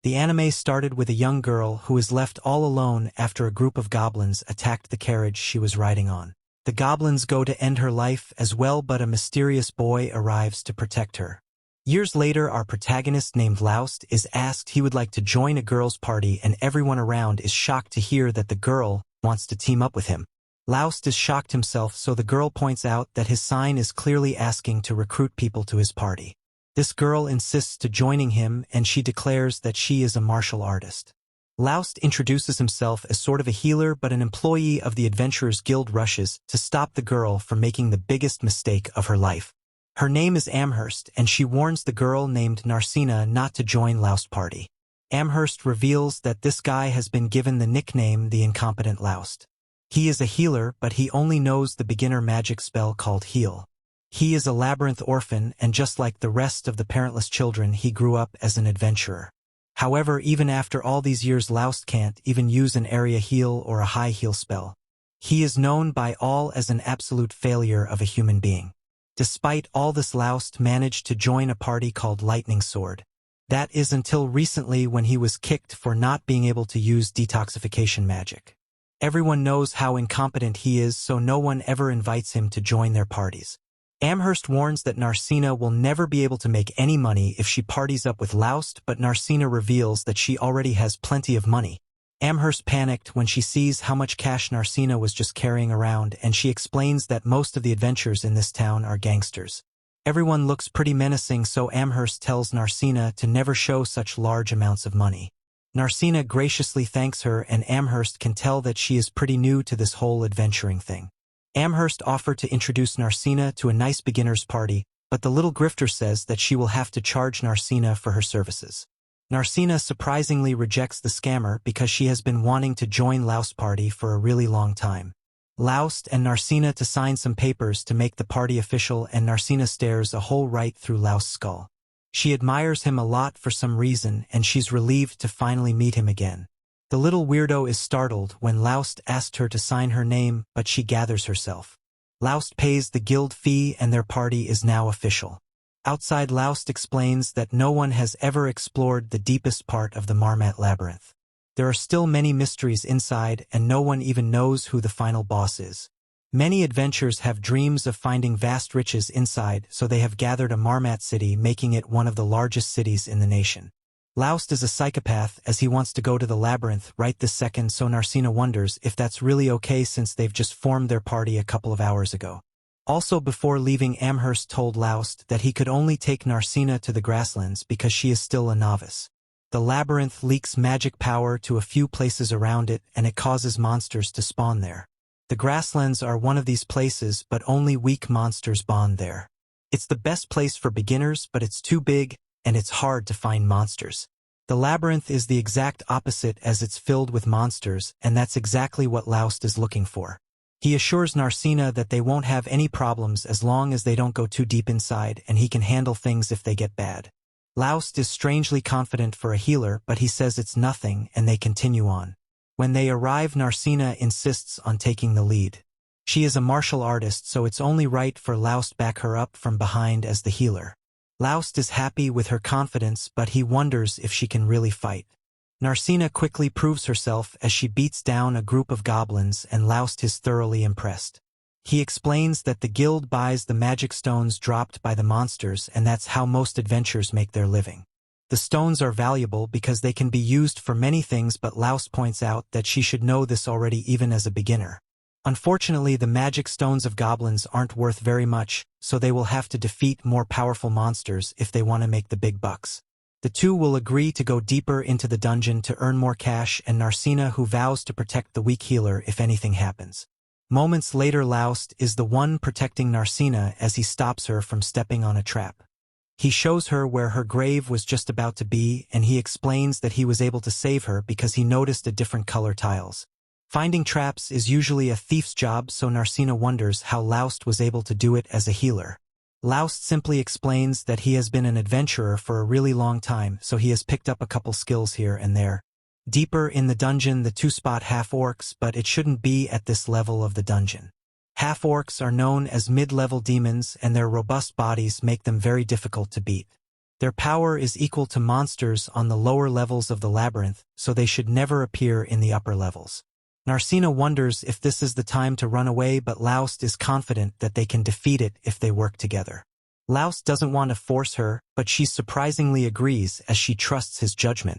The anime started with a young girl who is left all alone after a group of goblins attacked the carriage she was riding on. The goblins go to end her life as well, but a mysterious boy arrives to protect her. Years later, our protagonist named Laust is asked he would like to join a girls' party, and everyone around is shocked to hear that the girl wants to team up with him. Laust is shocked himself, so the girl points out that his sign is clearly asking to recruit people to his party. This girl insists to joining him, and she declares that she is a martial artist. Laust introduces himself as sort of a healer, but an employee of the Adventurers Guild rushes to stop the girl from making the biggest mistake of her life. Her name is Amherst, and she warns the girl named Narsena not to join Laust's party. Amherst reveals that this guy has been given the nickname the Incompetent Laust. He is a healer, but he only knows the beginner magic spell called Heal. He is a labyrinth orphan, and just like the rest of the parentless children, he grew up as an adventurer. However, even after all these years, Laust can't even use an area heal or a high heal spell. He is known by all as an absolute failure of a human being. Despite all this, Laust managed to join a party called Lightning Sword. That is until recently, when he was kicked for not being able to use detoxification magic. Everyone knows how incompetent he is, so no one ever invites him to join their parties. Amherst warns that Narsena will never be able to make any money if she parties up with Laust, but Narsena reveals that she already has plenty of money. Amherst panicked when she sees how much cash Narsena was just carrying around, and she explains that most of the adventurers in this town are gangsters. Everyone looks pretty menacing, so Amherst tells Narsena to never show such large amounts of money. Narsena graciously thanks her, and Amherst can tell that she is pretty new to this whole adventuring thing. Amherst offered to introduce Narsena to a nice beginner's party, but the little grifter says that she will have to charge Narsena for her services. Narsena surprisingly rejects the scammer because she has been wanting to join Laust's party for a really long time. Laust and Narsena to sign some papers to make the party official, and Narsena stares a hole right through Laust's skull. She admires him a lot for some reason, and she's relieved to finally meet him again. The little weirdo is startled when Laust asked her to sign her name, but she gathers herself. Laust pays the guild fee, and their party is now official. Outside, Laust explains that no one has ever explored the deepest part of the Marmat labyrinth. There are still many mysteries inside, and no one even knows who the final boss is. Many adventurers have dreams of finding vast riches inside, so they have gathered a Marmat city, making it one of the largest cities in the nation. Laust is a psychopath, as he wants to go to the labyrinth right this second, so Narsena wonders if that's really okay since they've just formed their party a couple of hours ago. Also, before leaving, Amherst told Laust that he could only take Narsena to the grasslands because she is still a novice. The labyrinth leaks magic power to a few places around it, and it causes monsters to spawn there. The grasslands are one of these places, but only weak monsters spawn there. It's the best place for beginners, but it's too big, and it's hard to find monsters. The labyrinth is the exact opposite, as it's filled with monsters, and that's exactly what Laust is looking for. He assures Narsena that they won't have any problems as long as they don't go too deep inside, and he can handle things if they get bad. Laust is strangely confident for a healer, but he says it's nothing, and they continue on. When they arrive, Narsena insists on taking the lead. She is a martial artist, so it's only right for Laust back her up from behind as the healer. Laust is happy with her confidence, but he wonders if she can really fight. Narsena quickly proves herself as she beats down a group of goblins, and Laust is thoroughly impressed. He explains that the guild buys the magic stones dropped by the monsters, and that's how most adventurers make their living. The stones are valuable because they can be used for many things, but Laust points out that she should know this already even as a beginner. Unfortunately, the magic stones of goblins aren't worth very much, so they will have to defeat more powerful monsters if they want to make the big bucks. The two will agree to go deeper into the dungeon to earn more cash, and Narsena, who vows to protect the weak healer if anything happens. Moments later, Laust is the one protecting Narsena as he stops her from stepping on a trap. He shows her where her grave was just about to be, and he explains that he was able to save her because he noticed a different color tiles. Finding traps is usually a thief's job, so Narsena wonders how Laust was able to do it as a healer. Laust simply explains that he has been an adventurer for a really long time, so he has picked up a couple skills here and there. Deeper in the dungeon, the two spot half-orcs, but it shouldn't be at this level of the dungeon. Half-orcs are known as mid-level demons, and their robust bodies make them very difficult to beat. Their power is equal to monsters on the lower levels of the labyrinth, so they should never appear in the upper levels. Narsena wonders if this is the time to run away, but Laust is confident that they can defeat it if they work together. Laust doesn't want to force her, but she surprisingly agrees as she trusts his judgment.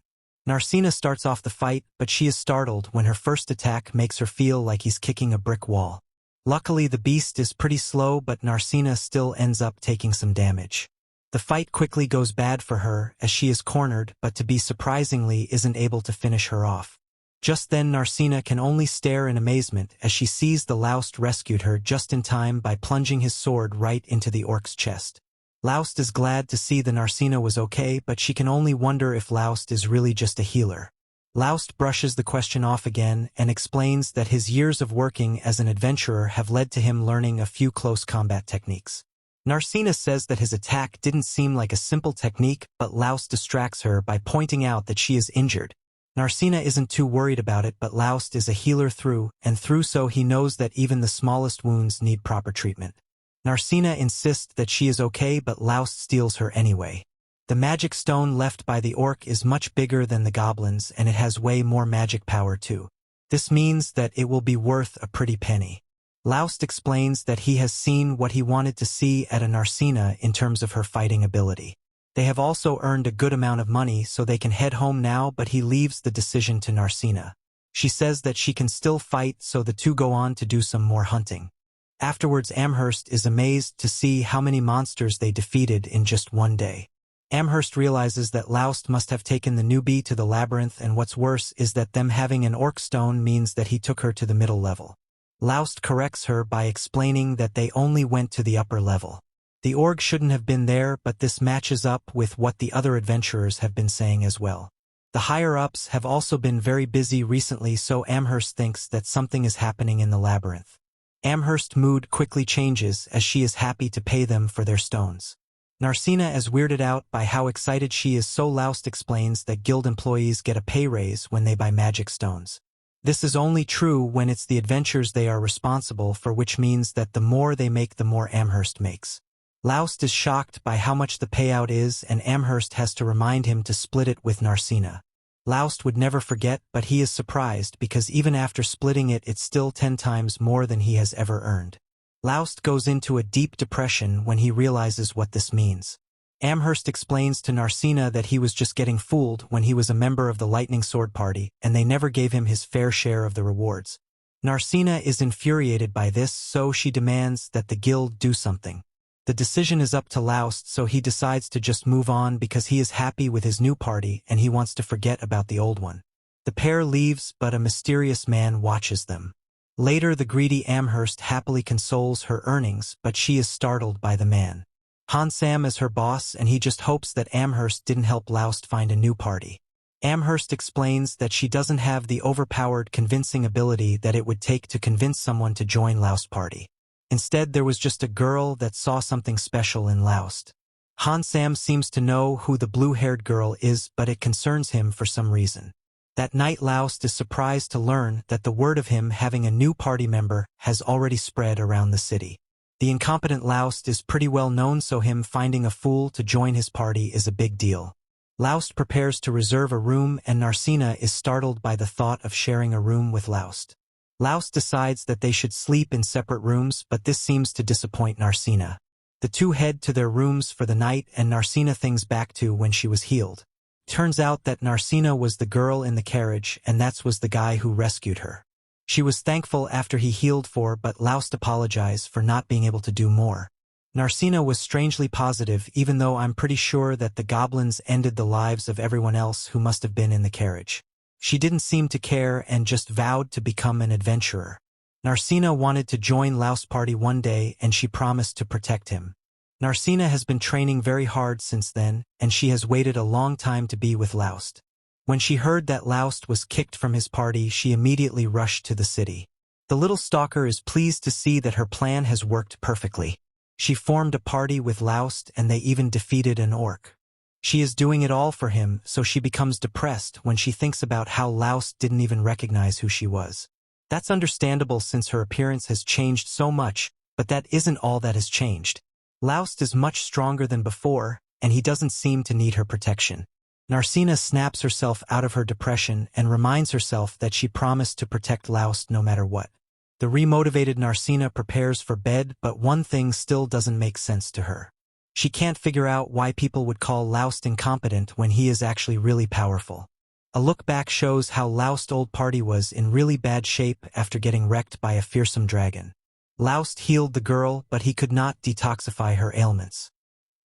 Narsena starts off the fight, but she is startled when her first attack makes her feel like he's kicking a brick wall. Luckily, the beast is pretty slow, but Narsena still ends up taking some damage. The fight quickly goes bad for her as she is cornered, but to be surprisingly isn't able to finish her off. Just then Narsena can only stare in amazement as she sees the Laust rescued her just in time by plunging his sword right into the orc's chest. Laust is glad to see the Narsena was okay, but she can only wonder if Laust is really just a healer. Laust brushes the question off again and explains that his years of working as an adventurer have led to him learning a few close combat techniques. Narsena says that his attack didn't seem like a simple technique, but Laust distracts her by pointing out that she is injured. Narsena isn't too worried about it, but Laust is a healer through and through, so he knows that even the smallest wounds need proper treatment. Narsena insists that she is okay, but Laust steals her anyway. The magic stone left by the orc is much bigger than the goblins, and it has way more magic power too. This means that it will be worth a pretty penny. Laust explains that he has seen what he wanted to see at a Narsena in terms of her fighting ability. They have also earned a good amount of money, so they can head home now, but he leaves the decision to Narsena. She says that she can still fight, so the two go on to do some more hunting. Afterwards, Amherst is amazed to see how many monsters they defeated in just one day. Amherst realizes that Laust must have taken the newbie to the labyrinth, and what's worse is that them having an orc stone means that he took her to the middle level. Laust corrects her by explaining that they only went to the upper level. The orc shouldn't have been there, but this matches up with what the other adventurers have been saying as well. The higher-ups have also been very busy recently, so Amherst thinks that something is happening in the labyrinth. Amherst's mood quickly changes as she is happy to pay them for their stones. Narsena is weirded out by how excited she is, so Laust explains that guild employees get a pay raise when they buy magic stones. This is only true when it's the adventures they are responsible for, which means that the more they make, the more Amherst makes. Laust is shocked by how much the payout is, and Amherst has to remind him to split it with Narsena. Laust would never forget, but he is surprised because even after splitting it, it's still 10 times more than he has ever earned. Laust goes into a deep depression when he realizes what this means. Amherst explains to Narsena that he was just getting fooled when he was a member of the Lightning Sword Party, and they never gave him his fair share of the rewards. Narsena is infuriated by this, so she demands that the guild do something. The decision is up to Laust, so he decides to just move on because he is happy with his new party and he wants to forget about the old one. The pair leaves, but a mysterious man watches them. Later, the greedy Amherst happily consoles her earnings, but she is startled by the man. Sam is her boss, and he just hopes that Amherst didn't help Laust find a new party. Amherst explains that she doesn't have the overpowered convincing ability that it would take to convince someone to join Laust's party. Instead, there was just a girl that saw something special in Laust. Sam seems to know who the blue-haired girl is, but it concerns him for some reason. That night, Laust is surprised to learn that the word of him having a new party member has already spread around the city. The incompetent Laust is pretty well known, so him finding a fool to join his party is a big deal. Laust prepares to reserve a room, and Narsena is startled by the thought of sharing a room with Laust. Laust decides that they should sleep in separate rooms, but this seems to disappoint Narsena. The two head to their rooms for the night, and Narsena thinks back to when she was healed. Turns out that Narsena was the girl in the carriage, and that was the guy who rescued her. She was thankful after he healed for, but Laust apologized for not being able to do more. Narsena was strangely positive, even though I'm pretty sure that the goblins ended the lives of everyone else who must have been in the carriage. She didn't seem to care and just vowed to become an adventurer. Narsena wanted to join Laust's party one day, and she promised to protect him. Narsena has been training very hard since then, and she has waited a long time to be with Laust. When she heard that Laust was kicked from his party, she immediately rushed to the city. The little stalker is pleased to see that her plan has worked perfectly. She formed a party with Laust, and they even defeated an orc. She is doing it all for him, so she becomes depressed when she thinks about how Laust didn't even recognize who she was. That's understandable since her appearance has changed so much, but that isn't all that has changed. Laust is much stronger than before, and he doesn't seem to need her protection. Narsena snaps herself out of her depression and reminds herself that she promised to protect Laust no matter what. The remotivated Narsena prepares for bed, but one thing still doesn't make sense to her. She can't figure out why people would call Laust incompetent when he is actually really powerful. A look back shows how Laust's old party was in really bad shape after getting wrecked by a fearsome dragon. Laust healed the girl, but he could not detoxify her ailments.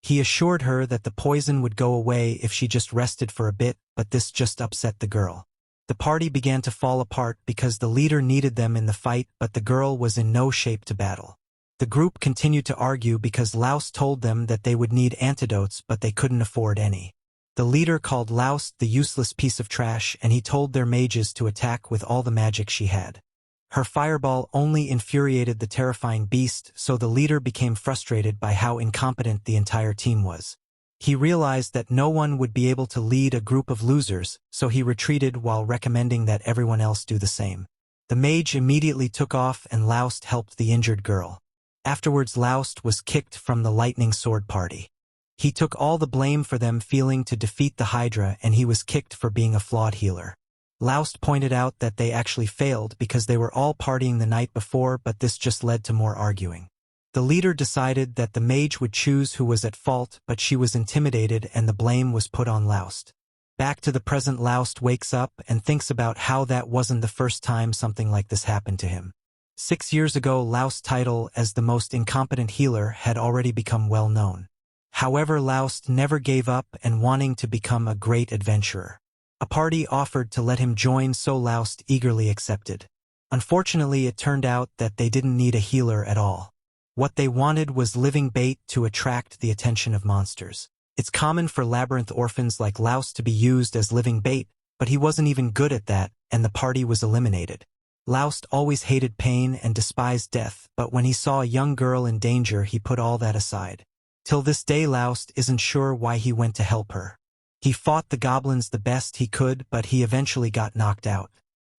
He assured her that the poison would go away if she just rested for a bit, but this just upset the girl. The party began to fall apart because the leader needed them in the fight, but the girl was in no shape to battle. The group continued to argue because Laust told them that they would need antidotes, but they couldn't afford any. The leader called Laust the useless piece of trash, and he told their mages to attack with all the magic she had. Her fireball only infuriated the terrifying beast, so the leader became frustrated by how incompetent the entire team was. He realized that no one would be able to lead a group of losers, so he retreated while recommending that everyone else do the same. The mage immediately took off and Laust helped the injured girl. Afterwards, Laust was kicked from the lightning sword party. He took all the blame for them failing to defeat the Hydra, and he was kicked for being a flawed healer. Laust pointed out that they actually failed because they were all partying the night before, but this just led to more arguing. The leader decided that the mage would choose who was at fault, but she was intimidated and the blame was put on Laust. Back to the present, Laust wakes up and thinks about how that wasn't the first time something like this happened to him. 6 years ago, Laust's title as the most incompetent healer had already become well known. However, Laust never gave up and wanting to become a great adventurer. A party offered to let him join, so Laust eagerly accepted. Unfortunately, it turned out that they didn't need a healer at all. What they wanted was living bait to attract the attention of monsters. It's common for labyrinth orphans like Laust to be used as living bait, but he wasn't even good at that, and the party was eliminated. Laust always hated pain and despised death, but when he saw a young girl in danger, he put all that aside. Till this day, Laust isn't sure why he went to help her. He fought the goblins the best he could, but he eventually got knocked out.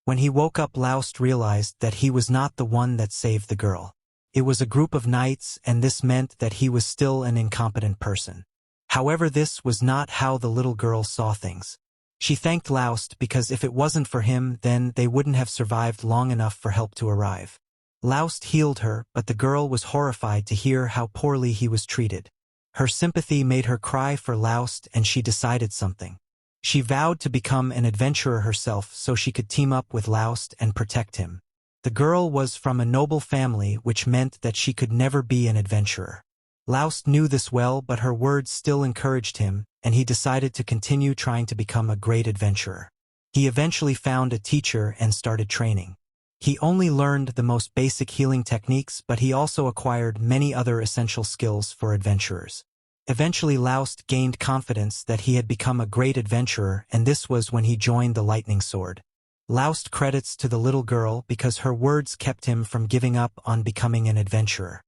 When he woke up, Laust realized that he was not the one that saved the girl. It was a group of knights, and this meant that he was still an incompetent person. However, this was not how the little girl saw things. She thanked Laust because if it wasn't for him, then they wouldn't have survived long enough for help to arrive. Laust healed her, but the girl was horrified to hear how poorly he was treated. Her sympathy made her cry for Laust, and she decided something. She vowed to become an adventurer herself so she could team up with Laust and protect him. The girl was from a noble family, which meant that she could never be an adventurer. Laust knew this well, but her words still encouraged him, and he decided to continue trying to become a great adventurer. He eventually found a teacher and started training. He only learned the most basic healing techniques, but he also acquired many other essential skills for adventurers. Eventually, Laust gained confidence that he had become a great adventurer, and this was when he joined the Lightning Sword. Laust credits to the little girl because her words kept him from giving up on becoming an adventurer.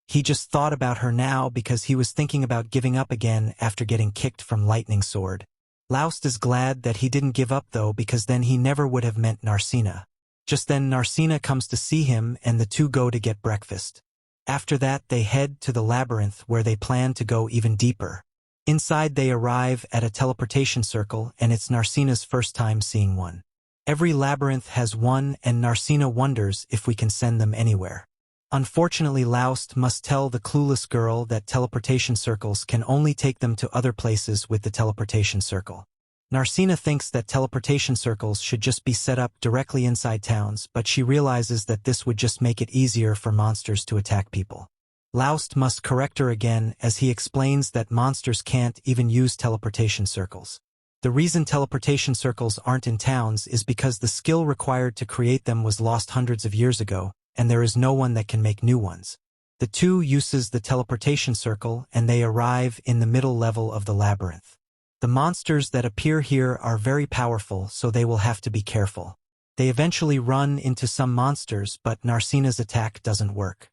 He just thought about her now because he was thinking about giving up again after getting kicked from Lightning Sword. Laust is glad that he didn't give up though, because then he never would have met Narsena. Just then Narsena comes to see him and the two go to get breakfast. After that they head to the labyrinth where they plan to go even deeper. Inside they arrive at a teleportation circle, and it's Narsena's first time seeing one. Every labyrinth has one, and Narsena wonders if we can send them anywhere. Unfortunately, Laust must tell the clueless girl that teleportation circles can only take them to other places with the teleportation circle. Narsena thinks that teleportation circles should just be set up directly inside towns, but she realizes that this would just make it easier for monsters to attack people. Laust must correct her again as he explains that monsters can't even use teleportation circles. The reason teleportation circles aren't in towns is because the skill required to create them was lost hundreds of years ago, and there is no one that can make new ones. The two uses the teleportation circle, and they arrive in the middle level of the labyrinth. The monsters that appear here are very powerful, so they will have to be careful. They eventually run into some monsters, but Narsena's attack doesn't work.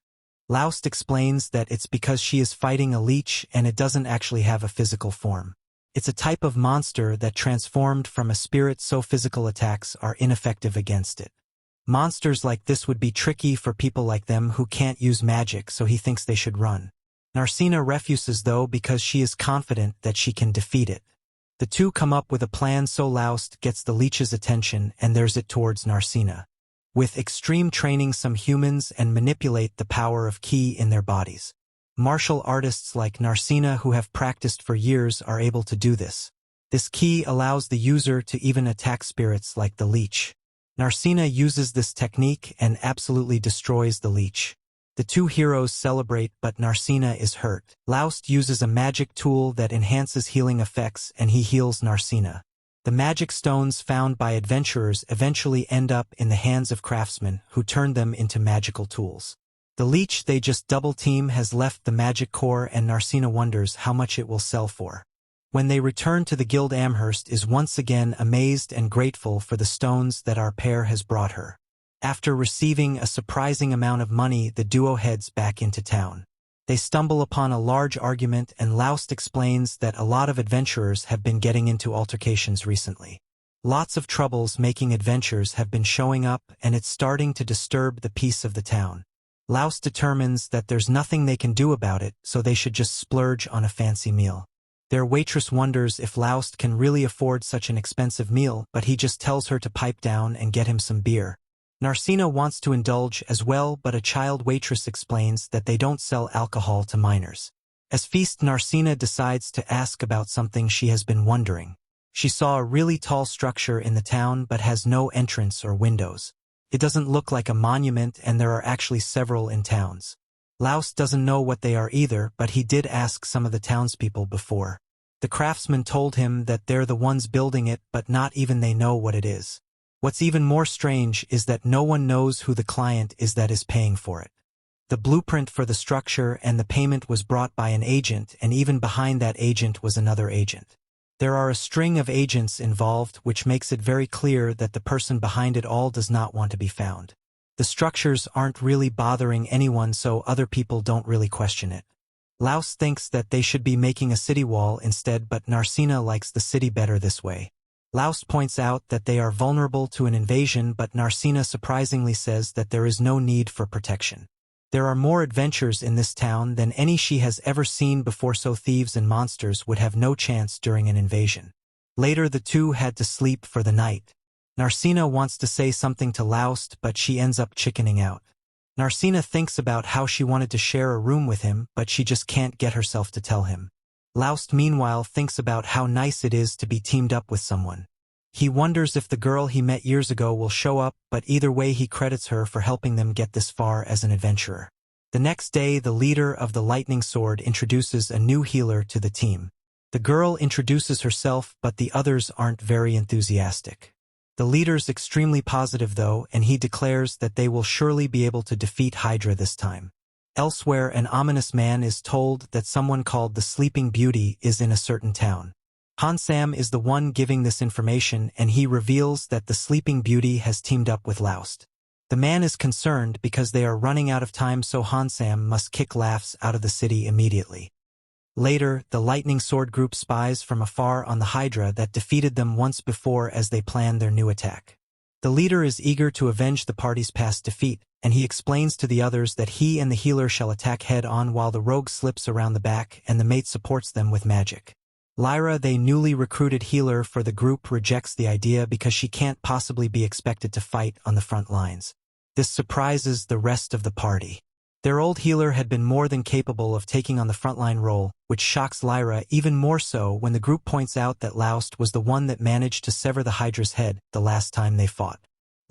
Laust explains that it's because she is fighting a leech and it doesn't actually have a physical form. It's a type of monster that transformed from a spirit, so physical attacks are ineffective against it. Monsters like this would be tricky for people like them who can't use magic, so he thinks they should run. Narsena refuses though because she is confident that she can defeat it. The two come up with a plan so Laust gets the leech's attention and there's it towards Narsena. With extreme training some humans and manipulate the power of ki in their bodies. Martial artists like Narsena who have practiced for years are able to do this. This ki allows the user to even attack spirits like the leech. Narsena uses this technique and absolutely destroys the leech. The two heroes celebrate but Narsena is hurt. Laust uses a magic tool that enhances healing effects and he heals Narsena. The magic stones found by adventurers eventually end up in the hands of craftsmen who turn them into magical tools. The leech they just double-team has left the magic core and Narsena wonders how much it will sell for. When they return to the guild, Amherst is once again amazed and grateful for the stones that our pair has brought her. After receiving a surprising amount of money, the duo heads back into town. They stumble upon a large argument and Laust explains that a lot of adventurers have been getting into altercations recently. Lots of troubles making adventures have been showing up and it's starting to disturb the peace of the town. Laust determines that there's nothing they can do about it, so they should just splurge on a fancy meal. Their waitress wonders if Laust can really afford such an expensive meal, but he just tells her to pipe down and get him some beer. Narsena wants to indulge as well, but a child waitress explains that they don't sell alcohol to minors. As feast, Narsena decides to ask about something she has been wondering. She saw a really tall structure in the town but has no entrance or windows. It doesn't look like a monument and there are actually several in towns. Laust doesn't know what they are either, but he did ask some of the townspeople before. The craftsmen told him that they're the ones building it, but not even they know what it is. What's even more strange is that no one knows who the client is that is paying for it. The blueprint for the structure and the payment was brought by an agent, and even behind that agent was another agent. There are a string of agents involved, which makes it very clear that the person behind it all does not want to be found. The structures aren't really bothering anyone, so other people don't really question it. Laust thinks that they should be making a city wall instead, but Narsena likes the city better this way. Laust points out that they are vulnerable to an invasion, but Narsena surprisingly says that there is no need for protection. There are more adventures in this town than any she has ever seen before, so thieves and monsters would have no chance during an invasion. Later the two had to sleep for the night. Narsena wants to say something to Laust, but she ends up chickening out. Narsena thinks about how she wanted to share a room with him, but she just can't get herself to tell him. Laust meanwhile thinks about how nice it is to be teamed up with someone. He wonders if the girl he met years ago will show up, but either way he credits her for helping them get this far as an adventurer. The next day, the leader of the Lightning Sword introduces a new healer to the team. The girl introduces herself, but the others aren't very enthusiastic. The leader's extremely positive though, and he declares that they will surely be able to defeat Hydra this time. Elsewhere, an ominous man is told that someone called the Sleeping Beauty is in a certain town. Hansam is the one giving this information, and he reveals that the Sleeping Beauty has teamed up with Laust. The man is concerned because they are running out of time, so Hansam must kick Laughs out of the city immediately. Later, the Lightning Sword group spies from afar on the Hydra that defeated them once before as they plan their new attack. The leader is eager to avenge the party's past defeat, and he explains to the others that he and the healer shall attack head-on while the rogue slips around the back and the mate supports them with magic. Lyra, the newly recruited healer for the group, rejects the idea because she can't possibly be expected to fight on the front lines. This surprises the rest of the party. Their old healer had been more than capable of taking on the frontline role, which shocks Lyra even more so when the group points out that Laust was the one that managed to sever the Hydra's head the last time they fought.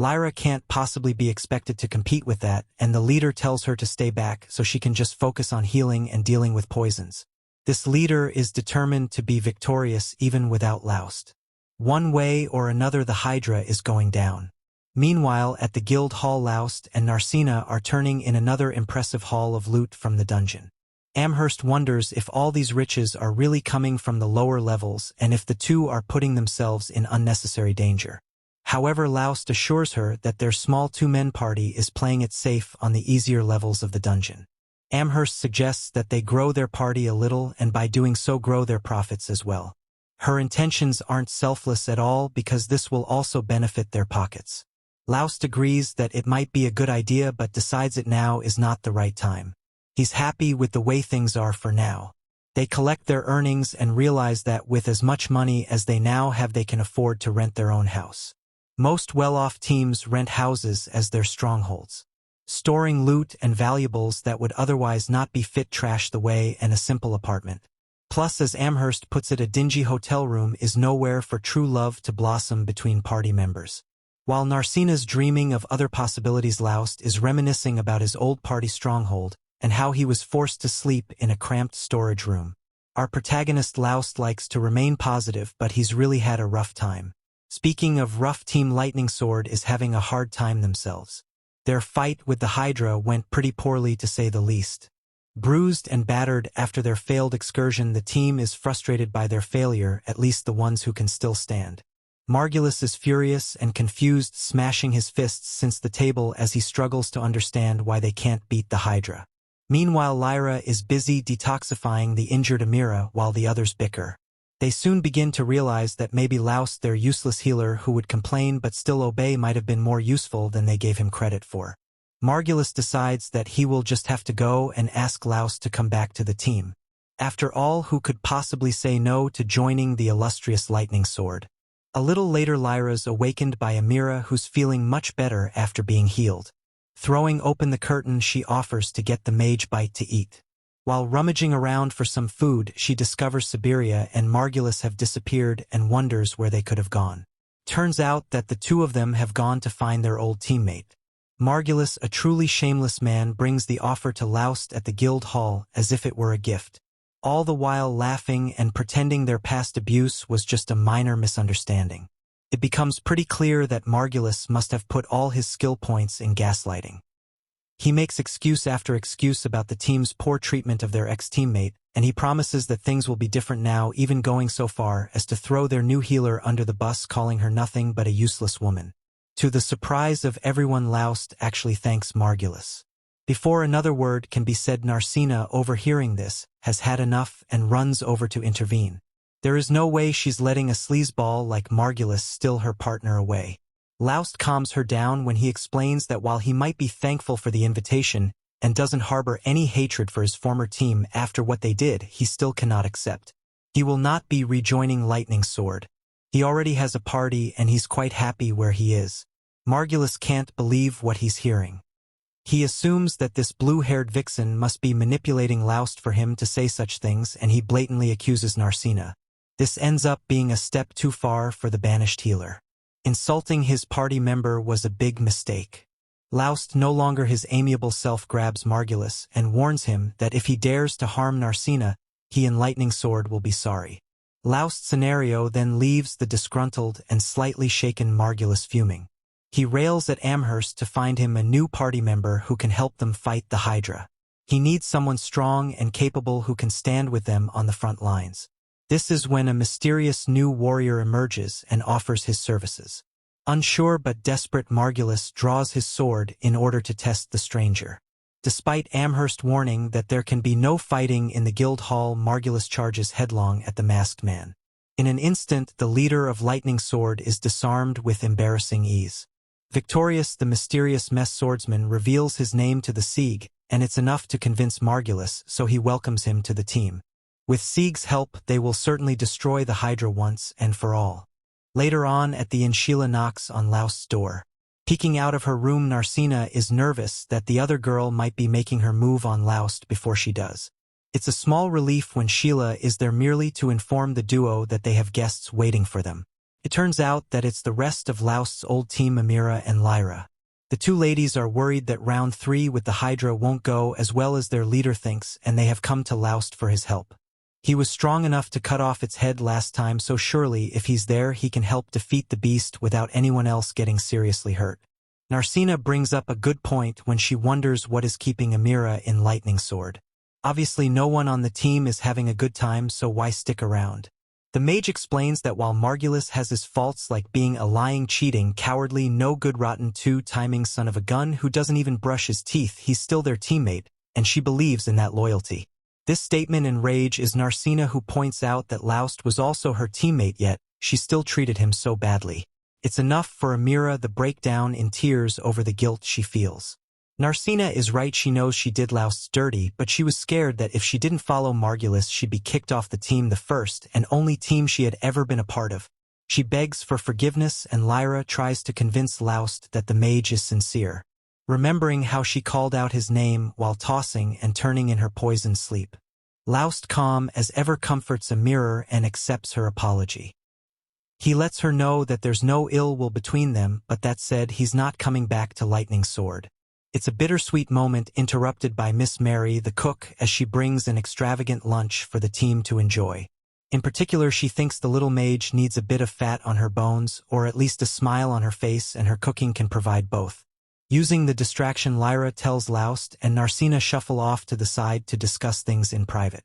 Lyra can't possibly be expected to compete with that, and the leader tells her to stay back so she can just focus on healing and dealing with poisons. This leader is determined to be victorious even without Laust. One way or another the Hydra is going down. Meanwhile, at the guild hall, Laust and Narsena are turning in another impressive haul of loot from the dungeon. Amherst wonders if all these riches are really coming from the lower levels and if the two are putting themselves in unnecessary danger. However, Laust assures her that their small two-man party is playing it safe on the easier levels of the dungeon. Amherst suggests that they grow their party a little and by doing so grow their profits as well. Her intentions aren't selfless at all because this will also benefit their pockets. Laust agrees that it might be a good idea but decides it now is not the right time. He's happy with the way things are for now. They collect their earnings and realize that with as much money as they now have they can afford to rent their own house. Most well-off teams rent houses as their strongholds, storing loot and valuables that would otherwise not be fit trashed away in a simple apartment. Plus, as Amherst puts it, a dingy hotel room is nowhere for true love to blossom between party members. While Narsena's dreaming of other possibilities, Laust is reminiscing about his old party stronghold and how he was forced to sleep in a cramped storage room. Our protagonist Laust likes to remain positive, but he's really had a rough time. Speaking of rough, Team Lightning Sword is having a hard time themselves. Their fight with the Hydra went pretty poorly, to say the least. Bruised and battered after their failed excursion, the team is frustrated by their failure, at least the ones who can still stand. Margulis is furious and confused, smashing his fists since the table as he struggles to understand why they can't beat the Hydra. Meanwhile, Lyra is busy detoxifying the injured Amira while the others bicker. They soon begin to realize that maybe Laust, their useless healer who would complain but still obey, might have been more useful than they gave him credit for. Margulis decides that he will just have to go and ask Laust to come back to the team. After all, who could possibly say no to joining the illustrious Lightning Sword? A little later, Lyra's awakened by Amira, who's feeling much better after being healed. Throwing open the curtain, she offers to get the mage bite to eat. While rummaging around for some food, she discovers Siberia and Margulis have disappeared and wonders where they could have gone. Turns out that the two of them have gone to find their old teammate. Margulis, a truly shameless man, brings the offer to Laust at the guild hall as if it were a gift, all the while laughing and pretending their past abuse was just a minor misunderstanding. It becomes pretty clear that Margulis must have put all his skill points in gaslighting. He makes excuse after excuse about the team's poor treatment of their ex-teammate, and he promises that things will be different now, even going so far as to throw their new healer under the bus, calling her nothing but a useless woman. To the surprise of everyone, Laust actually thanks Margulis. Before another word can be said, Narsena, overhearing this, has had enough and runs over to intervene. There is no way she's letting a sleazeball like Margulis steal her partner away. Laust calms her down when he explains that while he might be thankful for the invitation and doesn't harbor any hatred for his former team after what they did, he still cannot accept. He will not be rejoining Lightning Sword. He already has a party and he's quite happy where he is. Margulis can't believe what he's hearing. He assumes that this blue-haired vixen must be manipulating Laust for him to say such things, and he blatantly accuses Narsena. This ends up being a step too far for the Banished healer. Insulting his party member was a big mistake. Laust, no longer his amiable self, grabs Margulis and warns him that if he dares to harm Narsena, he and Lightning Sword will be sorry. Laust's scenario then leaves the disgruntled and slightly shaken Margulis fuming. He rails at Amherst to find him a new party member who can help them fight the Hydra. He needs someone strong and capable who can stand with them on the front lines. This is when a mysterious new warrior emerges and offers his services. Unsure but desperate, Margulis draws his sword in order to test the stranger. Despite Amherst warning that there can be no fighting in the guild hall, Margulis charges headlong at the masked man. In an instant, the leader of Lightning Sword is disarmed with embarrassing ease. Victorious, the mysterious mess swordsman reveals his name to the Sieg, and it's enough to convince Margulis, so he welcomes him to the team. With Sieg's help, they will certainly destroy the Hydra once and for all. Later on at the inn, Sheila knocks on Laust's door. Peeking out of her room, Narsena is nervous that the other girl might be making her move on Laust before she does. It's a small relief when Sheila is there merely to inform the duo that they have guests waiting for them. It turns out that it's the rest of Laust's old team, Amira and Lyra. The two ladies are worried that round 3 with the Hydra won't go as well as their leader thinks, and they have come to Laust for his help. He was strong enough to cut off its head last time, so surely if he's there he can help defeat the beast without anyone else getting seriously hurt. Narsena brings up a good point when she wonders what is keeping Amira in Lightning Sword. Obviously no one on the team is having a good time, so why stick around? The mage explains that while Margulis has his faults like being a lying, cheating, cowardly, no-good, rotten, two-timing son of a gun who doesn't even brush his teeth, he's still their teammate, and she believes in that loyalty. This statement enrages Narsena, who points out that Laust was also her teammate, yet she still treated him so badly. It's enough for Amira, the breakdown in tears over the guilt she feels. Narsena is right, she knows she did Laust's dirty, but she was scared that if she didn't follow Margulis she'd be kicked off the team, the first and only team she had ever been a part of. She begs for forgiveness and Lyra tries to convince Laust that the mage is sincere, remembering how she called out his name while tossing and turning in her poisoned sleep. Laust, calm as ever, comforts a mirror and accepts her apology. He lets her know that there's no ill will between them, but that said, he's not coming back to Lightning Sword. It's a bittersweet moment interrupted by Miss Mary, the cook, as she brings an extravagant lunch for the team to enjoy. In particular, she thinks the little mage needs a bit of fat on her bones, or at least a smile on her face, and her cooking can provide both. Using the distraction, Lyra tells Laust and Narsena shuffle off to the side to discuss things in private.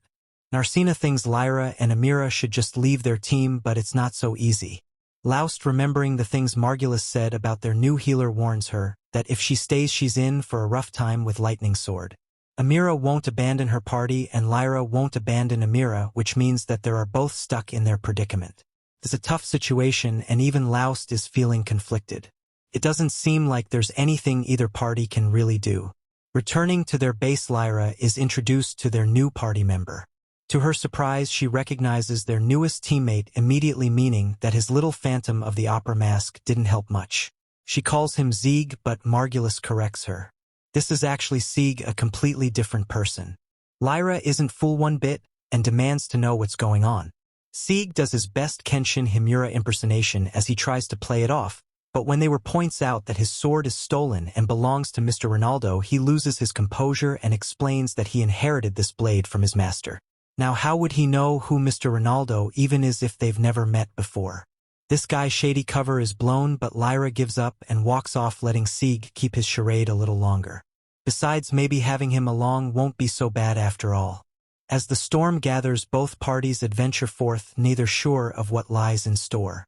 Narsena thinks Lyra and Amira should just leave their team, but it's not so easy. Laust, remembering the things Margulis said about their new healer, warns her that if she stays she's in for a rough time with Lightning Sword. Amira won't abandon her party and Lyra won't abandon Amira, which means that they are both stuck in their predicament. It's a tough situation and even Laust is feeling conflicted. It doesn't seem like there's anything either party can really do. Returning to their base, Lyra is introduced to their new party member. To her surprise, she recognizes their newest teammate immediately, meaning that his little Phantom of the Opera mask didn't help much. She calls him Zieg, but Margulis corrects her. This is actually Sieg, a completely different person. Lyra isn't fooled one bit and demands to know what's going on. Sieg does his best Kenshin Himura impersonation as he tries to play it off, but when they points out that his sword is stolen and belongs to Mr. Ronaldo, he loses his composure and explains that he inherited this blade from his master. Now how would he know who Mr. Ronaldo even is if they've never met before? This guy's shady cover is blown, but Lyra gives up and walks off, letting Sieg keep his charade a little longer. Besides, maybe having him along won't be so bad after all. As the storm gathers, both parties adventure forth, neither sure of what lies in store.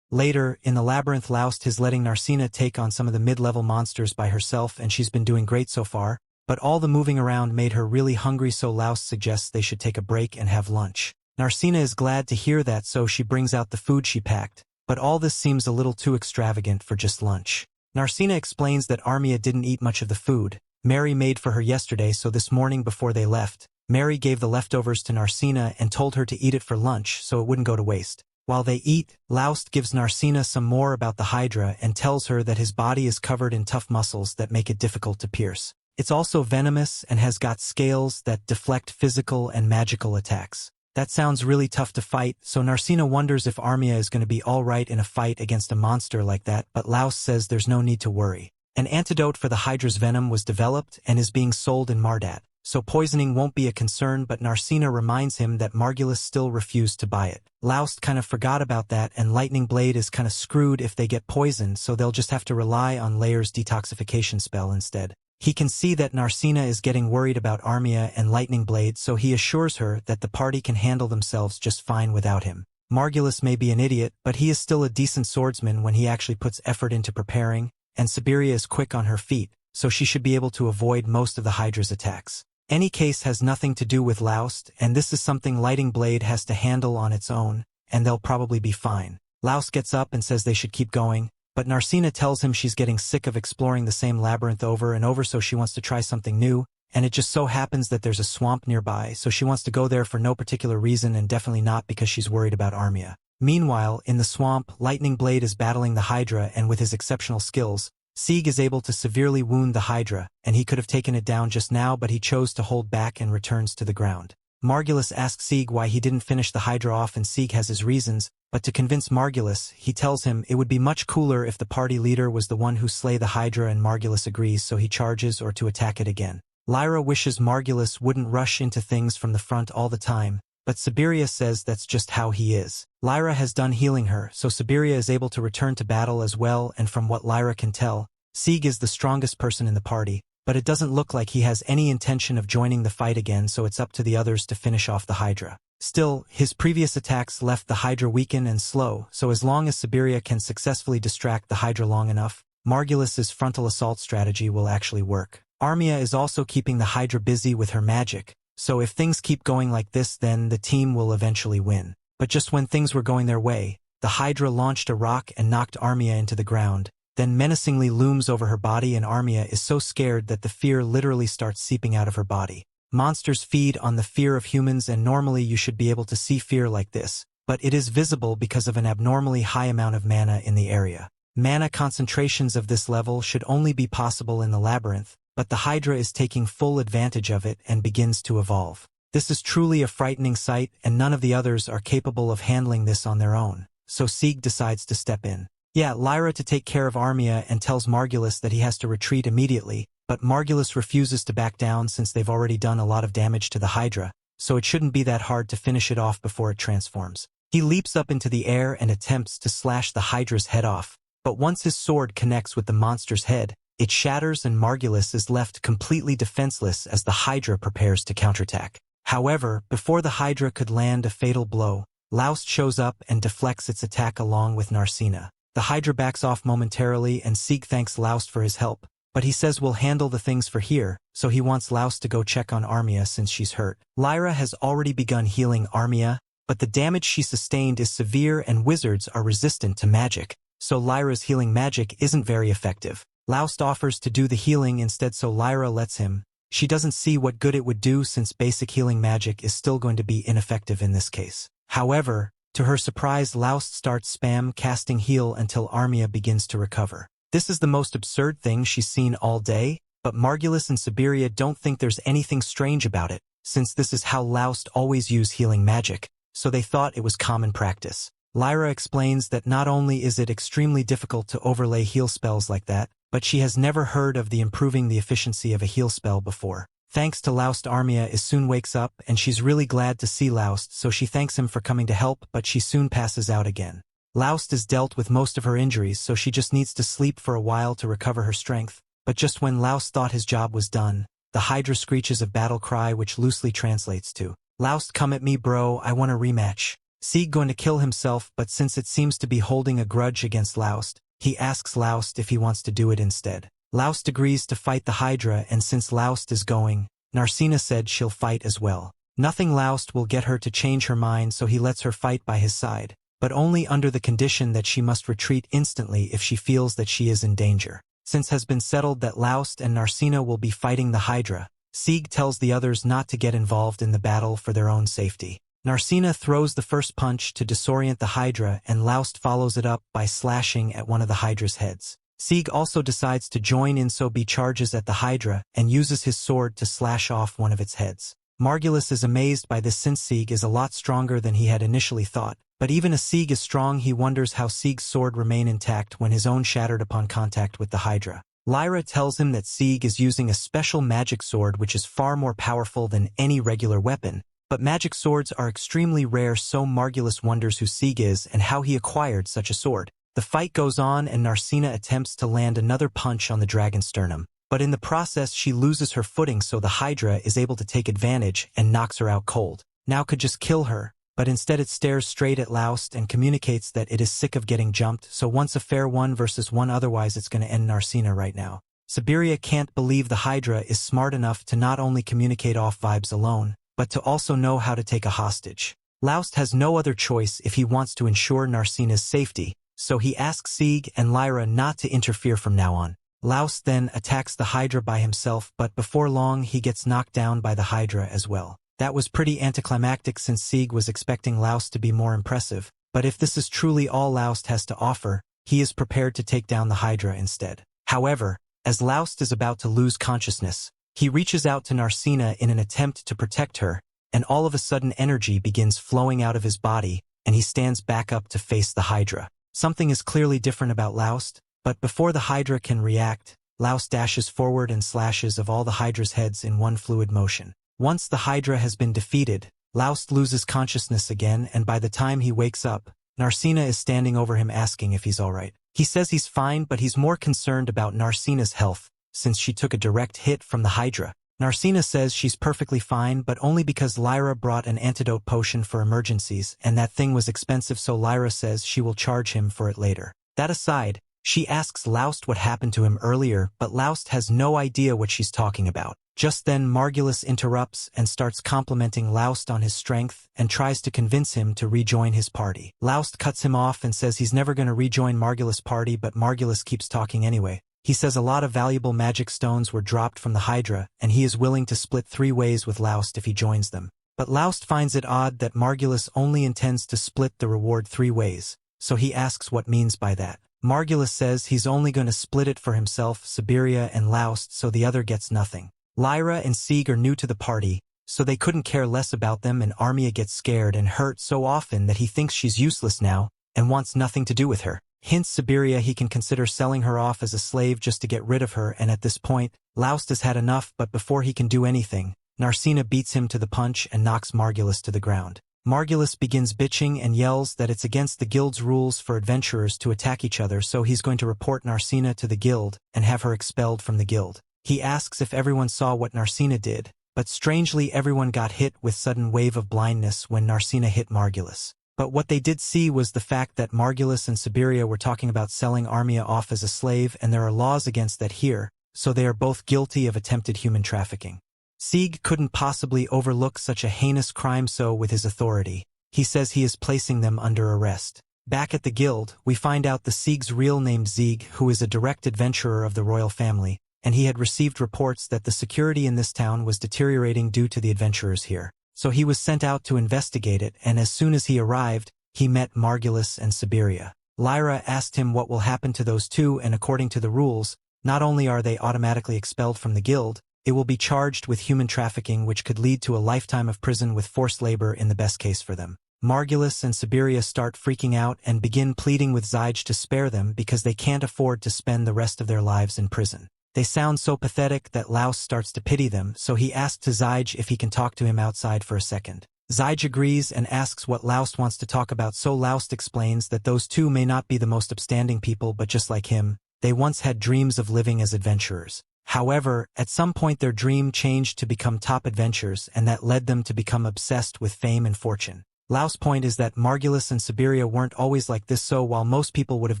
Later, in the labyrinth, Laust is letting Narsena take on some of the mid-level monsters by herself, and she's been doing great so far, but all the moving around made her really hungry, so Laust suggests they should take a break and have lunch. Narsena is glad to hear that, so she brings out the food she packed, but all this seems a little too extravagant for just lunch. Narsena explains that Armia didn't eat much of the food Mary made for her yesterday, so this morning before they left, Mary gave the leftovers to Narsena and told her to eat it for lunch so it wouldn't go to waste. While they eat, Laust gives Narsena some more about the Hydra and tells her that his body is covered in tough muscles that make it difficult to pierce. It's also venomous and has got scales that deflect physical and magical attacks. That sounds really tough to fight, so Narsena wonders if Armia is going to be alright in a fight against a monster like that, but Laust says there's no need to worry. An antidote for the Hydra's venom was developed and is being sold in Mardat, so poisoning won't be a concern, but Narsena reminds him that Margulis still refused to buy it. Laust kind of forgot about that, and Lightning Blade is kind of screwed if they get poisoned, so they'll just have to rely on Layer's detoxification spell instead. He can see that Narsena is getting worried about Armia and Lightning Blade, so he assures her that the party can handle themselves just fine without him. Margulis may be an idiot, but he is still a decent swordsman when he actually puts effort into preparing, and Siberia is quick on her feet, so she should be able to avoid most of the Hydra's attacks. Any case has nothing to do with Laust, and this is something Lightning Blade has to handle on its own, and they'll probably be fine. Laust gets up and says they should keep going, but Narsena tells him she's getting sick of exploring the same labyrinth over and over, so she wants to try something new, and it just so happens that there's a swamp nearby, so she wants to go there for no particular reason and definitely not because she's worried about Armia. Meanwhile, in the swamp, Lightning Blade is battling the Hydra, and with his exceptional skills, Sieg is able to severely wound the Hydra, and he could have taken it down just now, but he chose to hold back and returns to the ground. Margulis asks Sieg why he didn't finish the Hydra off, and Sieg has his reasons, but to convince Margulis, he tells him it would be much cooler if the party leader was the one who slay the Hydra, and Margulis agrees, so he charges or to attack it again. Lyra wishes Margulis wouldn't rush into things from the front all the time, but Siberia says that's just how he is. Lyra has done healing her, so Siberia is able to return to battle as well, and from what Lyra can tell, Sieg is the strongest person in the party, but it doesn't look like he has any intention of joining the fight again, so it's up to the others to finish off the Hydra. Still, his previous attacks left the Hydra weakened and slow, so as long as Siberia can successfully distract the Hydra long enough, Margulis's frontal assault strategy will actually work. Armia is also keeping the Hydra busy with her magic, so if things keep going like this, then the team will eventually win. But just when things were going their way, the Hydra launched a rock and knocked Armia into the ground, then menacingly looms over her body, and Armia is so scared that the fear literally starts seeping out of her body. Monsters feed on the fear of humans, and normally you should be able to see fear like this, but it is visible because of an abnormally high amount of mana in the area. Mana concentrations of this level should only be possible in the labyrinth, but the Hydra is taking full advantage of it and begins to evolve. This is truly a frightening sight, and none of the others are capable of handling this on their own, so Sieg decides to step in. Lyra to take care of Armia and tells Margulis that he has to retreat immediately, but Margulis refuses to back down since they've already done a lot of damage to the Hydra, so it shouldn't be that hard to finish it off before it transforms. He leaps up into the air and attempts to slash the Hydra's head off, but once his sword connects with the monster's head, it shatters and Margulis is left completely defenseless as the Hydra prepares to counterattack. However, before the Hydra could land a fatal blow, Laust shows up and deflects its attack along with Narsena. The Hydra backs off momentarily and Sieg thanks Laust for his help, but he says we'll handle the things for here, so he wants Laust to go check on Armia since she's hurt. Lyra has already begun healing Armia, but the damage she sustained is severe and wizards are resistant to magic, so Lyra's healing magic isn't very effective. Laust offers to do the healing instead, so Lyra lets him. She doesn't see what good it would do since basic healing magic is still going to be ineffective in this case. However, to her surprise, Laust starts spam casting heal until Armia begins to recover. This is the most absurd thing she's seen all day, but Margulis and Siberia don't think there's anything strange about it, since this is how Laust always use healing magic, so they thought it was common practice. Lyra explains that not only is it extremely difficult to overlay heal spells like that, but she has never heard of the improving the efficiency of a heal spell before. Thanks to Laust, Armia soon wakes up and she's really glad to see Laust, so she thanks him for coming to help, but she soon passes out again. Laust is dealt with most of her injuries, so she just needs to sleep for a while to recover her strength, but just when Laust thought his job was done, the Hydra screeches a battle cry which loosely translates to, "Laust, come at me bro, I want a rematch." Sieg going to kill himself, but since it seems to be holding a grudge against Laust, he asks Laust if he wants to do it instead. Laust agrees to fight the Hydra, and since Laust is going, Narsena said she'll fight as well. Nothing Laust will get her to change her mind, so he lets her fight by his side, but only under the condition that she must retreat instantly if she feels that she is in danger. Since has been settled that Laust and Narsena will be fighting the Hydra, Sieg tells the others not to get involved in the battle for their own safety. Narsena throws the first punch to disorient the Hydra, and Laust follows it up by slashing at one of the Hydra's heads. Sieg also decides to join in, so B charges at the Hydra and uses his sword to slash off one of its heads. Margulis is amazed by this since Sieg is a lot stronger than he had initially thought, but even as Sieg is strong, he wonders how Sieg's sword remained intact when his own shattered upon contact with the Hydra. Lyra tells him that Sieg is using a special magic sword which is far more powerful than any regular weapon, but magic swords are extremely rare, so Margulis wonders who Sieg is and how he acquired such a sword. The fight goes on and Narsena attempts to land another punch on the dragon's sternum, but in the process she loses her footing, so the Hydra is able to take advantage and knocks her out cold. Now could just kill her, but instead it stares straight at Laust and communicates that it is sick of getting jumped, so once a fair 1 versus 1, otherwise it's going to end Narsena right now. Siberia can't believe the Hydra is smart enough to not only communicate off vibes alone, but to also know how to take a hostage. Laust has no other choice if he wants to ensure Narsena's safety, so he asks Sieg and Lyra not to interfere from now on. Laust then attacks the Hydra by himself, but before long he gets knocked down by the Hydra as well. That was pretty anticlimactic since Sieg was expecting Laust to be more impressive, but if this is truly all Laust has to offer, he is prepared to take down the Hydra instead. However, as Laust is about to lose consciousness, he reaches out to Narsena in an attempt to protect her, and all of a sudden energy begins flowing out of his body, and he stands back up to face the Hydra. Something is clearly different about Laust, but before the Hydra can react, Laust dashes forward and slashes of all the Hydra's heads in one fluid motion. Once the Hydra has been defeated, Laust loses consciousness again, and by the time he wakes up, Narsena is standing over him asking if he's alright. He says he's fine, but he's more concerned about Narsena's health, since she took a direct hit from the Hydra. Narsena says she's perfectly fine, but only because Lyra brought an antidote potion for emergencies, and that thing was expensive, so Lyra says she will charge him for it later. That aside, she asks Laust what happened to him earlier, but Laust has no idea what she's talking about. Just then Margulis interrupts and starts complimenting Laust on his strength and tries to convince him to rejoin his party. Laust cuts him off and says he's never going to rejoin Margulis' party, but Margulis keeps talking anyway. He says a lot of valuable magic stones were dropped from the Hydra, and he is willing to split 3 ways with Laust if he joins them. But Laust finds it odd that Margulis only intends to split the reward 3 ways, so he asks what means by that. Margulis says he's only going to split it for himself, Siberia, and Laust, so the other gets nothing. Lyra and Sieg are new to the party, so they couldn't care less about them, and Armia gets scared and hurt so often that he thinks she's useless now and wants nothing to do with her. Hints Siberia he can consider selling her off as a slave just to get rid of her, and at this point, Laust has had enough, but before he can do anything, Narsena beats him to the punch and knocks Margulis to the ground. Margulis begins bitching and yells that it's against the guild's rules for adventurers to attack each other, so he's going to report Narsena to the guild and have her expelled from the guild. He asks if everyone saw what Narsena did, but strangely everyone got hit with sudden wave of blindness when Narsena hit Margulis. But what they did see was the fact that Margulis and Siberia were talking about selling Armia off as a slave, and there are laws against that here, so they are both guilty of attempted human trafficking. Sieg couldn't possibly overlook such a heinous crime, so with his authority, he says he is placing them under arrest. Back at the guild, we find out the Sieg's real name Sieg, who is a direct adventurer of the royal family, and he had received reports that the security in this town was deteriorating due to the adventurers here. So he was sent out to investigate it, and as soon as he arrived, he met Margulis and Siberia. Lyra asked him what will happen to those two, and according to the rules, not only are they automatically expelled from the guild, it will be charged with human trafficking, which could lead to a lifetime of prison with forced labor in the best case for them. Margulis and Siberia start freaking out and begin pleading with Zyge to spare them because they can't afford to spend the rest of their lives in prison. They sound so pathetic that Laust starts to pity them, so he asks Zyge if he can talk to him outside for a second. Zyge agrees and asks what Laust wants to talk about, so Laust explains that those two may not be the most upstanding people, but just like him, they once had dreams of living as adventurers. However, at some point their dream changed to become top adventurers, and that led them to become obsessed with fame and fortune. Laust's point is that Margulis and Siberia weren't always like this, so while most people would have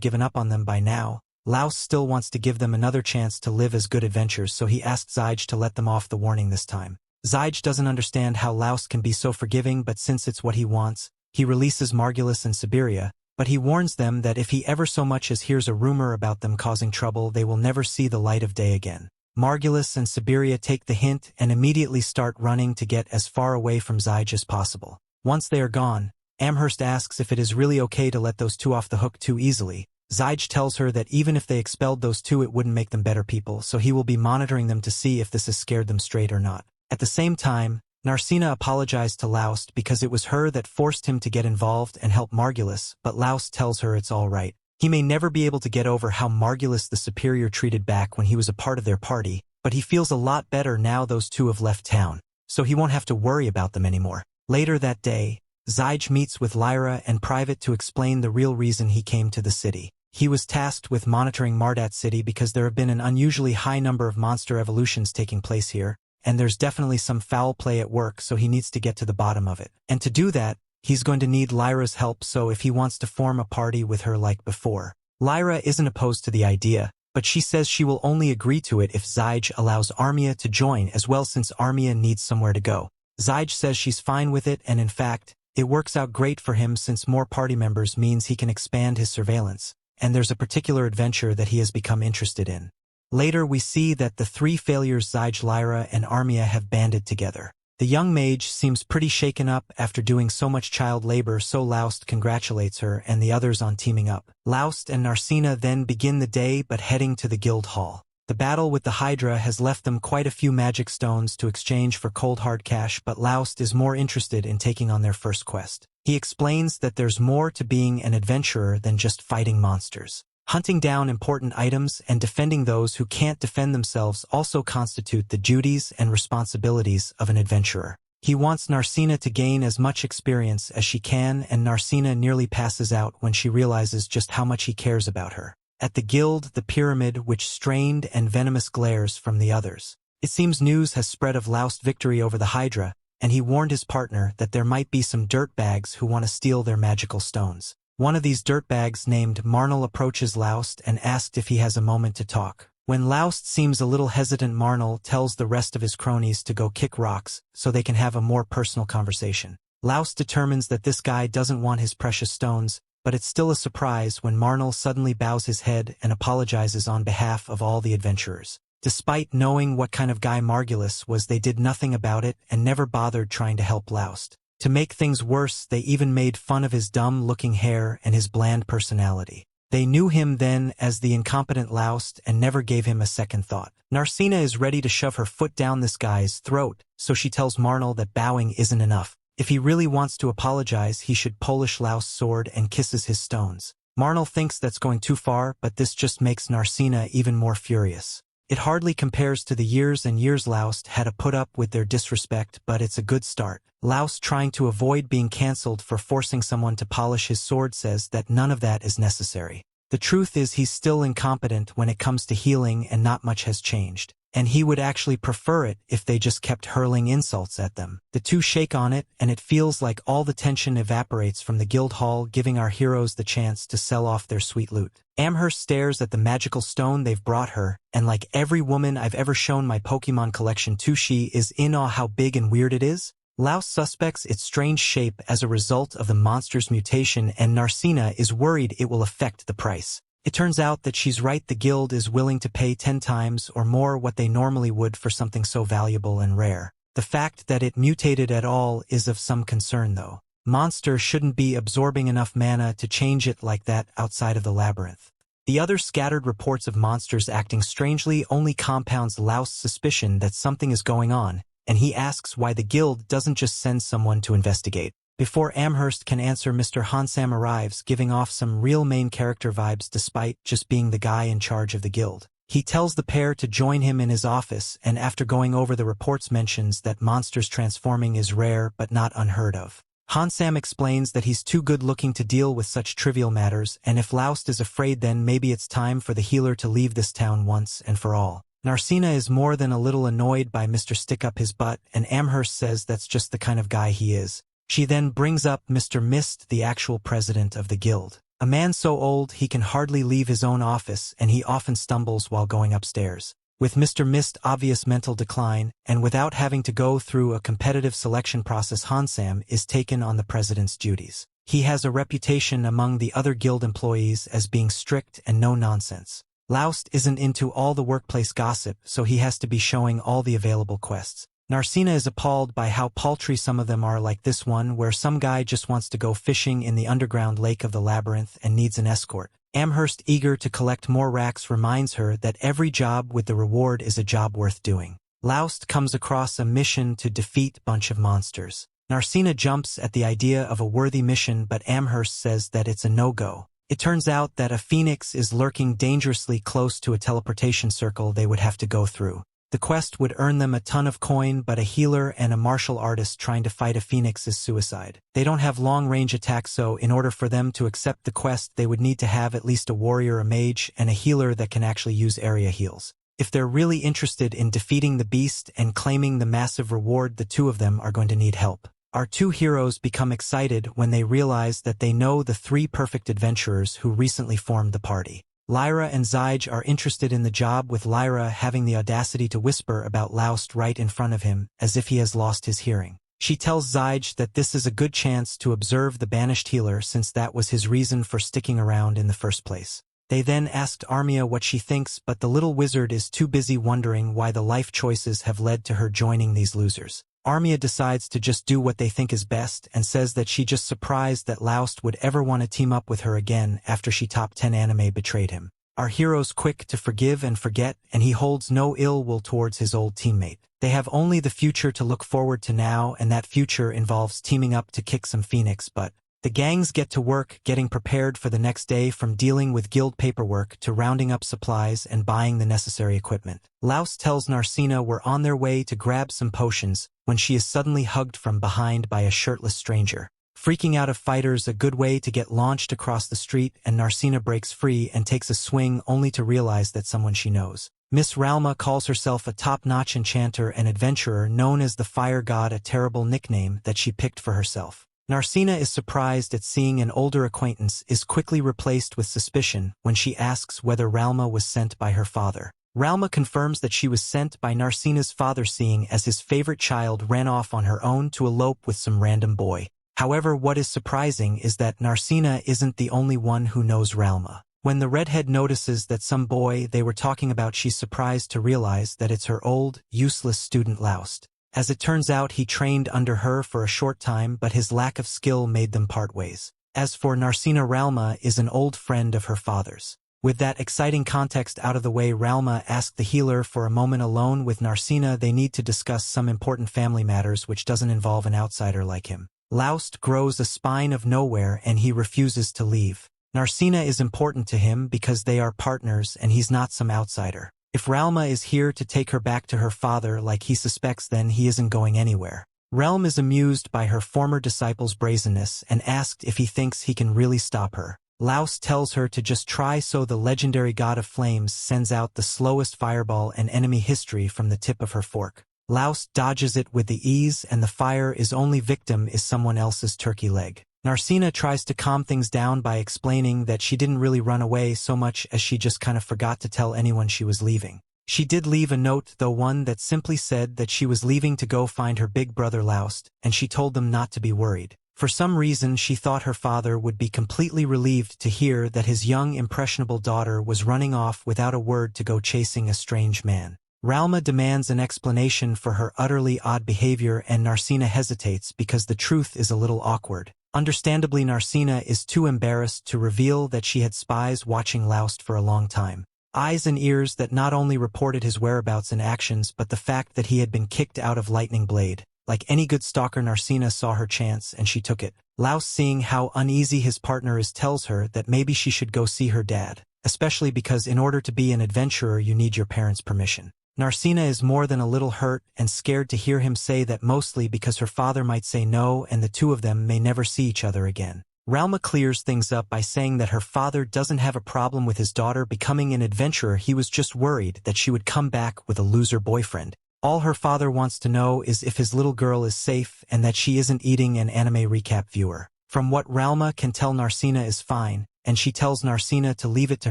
given up on them by now, Laust still wants to give them another chance to live as good adventurers, so he asks Zyge to let them off the warning this time. Zyge doesn't understand how Laust can be so forgiving, but since it's what he wants, he releases Margulis and Siberia, but he warns them that if he ever so much as hears a rumor about them causing trouble, they will never see the light of day again. Margulis and Siberia take the hint and immediately start running to get as far away from Zyge as possible. Once they are gone, Amherst asks if it is really okay to let those two off the hook too easily. Zyge tells her that even if they expelled those two, it wouldn't make them better people, so he will be monitoring them to see if this has scared them straight or not. At the same time, Narsena apologized to Laust because it was her that forced him to get involved and help Margulis, but Laust tells her it's all right. He may never be able to get over how Margulis the Superior treated back when he was a part of their party, but he feels a lot better now those two have left town, so he won't have to worry about them anymore. Later that day, Zyge meets with Lyra and Private to explain the real reason he came to the city. He was tasked with monitoring Mardat City because there have been an unusually high number of monster evolutions taking place here, and there's definitely some foul play at work, so he needs to get to the bottom of it. And to do that, he's going to need Lyra's help, so if he wants to form a party with her like before. Lyra isn't opposed to the idea, but she says she will only agree to it if Zyge allows Armia to join as well, since Armia needs somewhere to go. Zyge says she's fine with it, and in fact, it works out great for him since more party members means he can expand his surveillance, and there's a particular adventure that he has become interested in. Later we see that the 3 failures Zyge, Lyra, and Armia have banded together. The young mage seems pretty shaken up after doing so much child labor, so Laust congratulates her and the others on teaming up. Laust and Narsena then begin the day but heading to the guild hall. The battle with the Hydra has left them quite a few magic stones to exchange for cold hard cash, but Laust is more interested in taking on their first quest. He explains that there's more to being an adventurer than just fighting monsters. Hunting down important items and defending those who can't defend themselves also constitute the duties and responsibilities of an adventurer. He wants Narsena to gain as much experience as she can, and Narsena nearly passes out when she realizes just how much he cares about her. At the guild, the pyramid, which strained and venomous glares from the others. It seems news has spread of Laust's victory over the Hydra, and he warned his partner that there might be some dirtbags who want to steal their magical stones. One of these dirtbags named Marnell approaches Laust and asked if he has a moment to talk. When Laust seems a little hesitant, Marnell tells the rest of his cronies to go kick rocks so they can have a more personal conversation. Laust determines that this guy doesn't want his precious stones, but it's still a surprise when Marnell suddenly bows his head and apologizes on behalf of all the adventurers. Despite knowing what kind of guy Margulis was, they did nothing about it and never bothered trying to help Laust. To make things worse, they even made fun of his dumb-looking hair and his bland personality. They knew him then as the incompetent Laust and never gave him a second thought. Narsena is ready to shove her foot down this guy's throat, so she tells Marnell that bowing isn't enough. If he really wants to apologize, he should polish Laust's sword and kisses his stones. Marnell thinks that's going too far, but this just makes Narsena even more furious. It hardly compares to the years and years Laust had to put up with their disrespect, but it's a good start. Laust, trying to avoid being cancelled for forcing someone to polish his sword, says that none of that is necessary. The truth is he's still incompetent when it comes to healing and not much has changed. And he would actually prefer it if they just kept hurling insults at them. The two shake on it, and it feels like all the tension evaporates from the guild hall, giving our heroes the chance to sell off their sweet loot. Amherst stares at the magical stone they've brought her, and like every woman I've ever shown my Pokemon collection to, she is in awe how big and weird it is. Laust suspects its strange shape as a result of the monster's mutation, and Narsena is worried it will affect the price. It turns out that she's right. The guild is willing to pay 10 times or more what they normally would for something so valuable and rare. The fact that it mutated at all is of some concern, though. Monster shouldn't be absorbing enough mana to change it like that outside of the labyrinth. The other scattered reports of monsters acting strangely only compounds Laust's suspicion that something is going on, and he asks why the guild doesn't just send someone to investigate. Before Amherst can answer, Mr. Hansam arrives, giving off some real main character vibes despite just being the guy in charge of the guild. He tells the pair to join him in his office, and after going over the reports, mentions that monsters transforming is rare but not unheard of. Hansam explains that he's too good-looking to deal with such trivial matters, and if Laust is afraid, then maybe it's time for the healer to leave this town once and for all. Narsena is more than a little annoyed by Mr. Stick-Up-His-Butt, and Amherst says that's just the kind of guy he is. She then brings up Mr. Mist, the actual president of the guild. A man so old he can hardly leave his own office, and he often stumbles while going upstairs. With Mr. Mist's obvious mental decline, and without having to go through a competitive selection process, Hansam is taken on the president's duties. He has a reputation among the other guild employees as being strict and no-nonsense. Laust isn't into all the workplace gossip, so he has to be showing all the available quests. Narsena is appalled by how paltry some of them are, like this one where some guy just wants to go fishing in the underground lake of the labyrinth and needs an escort. Amherst, eager to collect more racks, reminds her that every job with the reward is a job worth doing. Laust comes across a mission to defeat a bunch of monsters. Narsena jumps at the idea of a worthy mission, but Amherst says that it's a no-go. It turns out that a phoenix is lurking dangerously close to a teleportation circle they would have to go through. The quest would earn them a ton of coin, but a healer and a martial artist trying to fight a phoenix is suicide. They don't have long-range attacks, so in order for them to accept the quest, they would need to have at least a warrior, a mage, and a healer that can actually use area heals. If they're really interested in defeating the beast and claiming the massive reward, the two of them are going to need help. Our two heroes become excited when they realize that they know the three perfect adventurers who recently formed the party. Lyra and Zyge are interested in the job, with Lyra having the audacity to whisper about Laust right in front of him, as if he has lost his hearing. She tells Zyge that this is a good chance to observe the banished healer, since that was his reason for sticking around in the first place. They then asked Armia what she thinks, but the little wizard is too busy wondering why the life choices have led to her joining these losers. Armia decides to just do what they think is best and says that she just surprised that Laust would ever want to team up with her again after she top 10 anime betrayed him. Our hero's quick to forgive and forget, and he holds no ill will towards his old teammate. They have only the future to look forward to now, and that future involves teaming up to kick some phoenix butt. The gangs get to work getting prepared for the next day, from dealing with guild paperwork to rounding up supplies and buying the necessary equipment. Laust tells Narsena we're on their way to grab some potions, when she is suddenly hugged from behind by a shirtless stranger. Freaking out of fighters, a good way to get launched across the street, and Narsena breaks free and takes a swing only to realize that someone she knows. Miss Ralma calls herself a top-notch enchanter and adventurer known as the Fire God, a terrible nickname that she picked for herself. Narsena is surprised at seeing an older acquaintance, is quickly replaced with suspicion when she asks whether Ralma was sent by her father. Ralma confirms that she was sent by Narsena's father, seeing as his favorite child ran off on her own to elope with some random boy. However, what is surprising is that Narsena isn't the only one who knows Ralma. When the redhead notices that some boy they were talking about, she's surprised to realize that it's her old, useless student Laust. As it turns out, he trained under her for a short time, but his lack of skill made them part ways. As for Narsena, Ralma is an old friend of her father's. With that exciting context out of the way, Ralma asked the healer for a moment alone with Narsena. They need to discuss some important family matters which doesn't involve an outsider like him. Laust grows a spine of nowhere and he refuses to leave. Narsena is important to him because they are partners and he's not some outsider. If Ralma is here to take her back to her father like he suspects, then he isn't going anywhere. Relm is amused by her former disciple's brazenness and asked if he thinks he can really stop her. Laust tells her to just try, so the legendary god of flames sends out the slowest fireball in enemy history from the tip of her fork. Laust dodges it with the ease, and the fire's only victim is someone else's turkey leg. Narsena tries to calm things down by explaining that she didn't really run away so much as she just kind of forgot to tell anyone she was leaving. She did leave a note, though, one that simply said that she was leaving to go find her big brother Laust, and she told them not to be worried. For some reason, she thought her father would be completely relieved to hear that his young, impressionable daughter was running off without a word to go chasing a strange man. Ralma demands an explanation for her utterly odd behavior, and Narsena hesitates because the truth is a little awkward. Understandably, Narsena is too embarrassed to reveal that she had spies watching Laust for a long time. Eyes and ears that not only reported his whereabouts and actions, but the fact that he had been kicked out of Lightning Blade. Like any good stalker, Narsena saw her chance and she took it. Laust, seeing how uneasy his partner is, tells her that maybe she should go see her dad, especially because in order to be an adventurer you need your parents' permission. Narsena is more than a little hurt and scared to hear him say that, mostly because her father might say no and the two of them may never see each other again. Ralma clears things up by saying that her father doesn't have a problem with his daughter becoming an adventurer, he was just worried that she would come back with a loser boyfriend. All her father wants to know is if his little girl is safe and that she isn't eating an anime recap viewer. From what Ralma can tell, Narsena is fine, and she tells Narsena to leave it to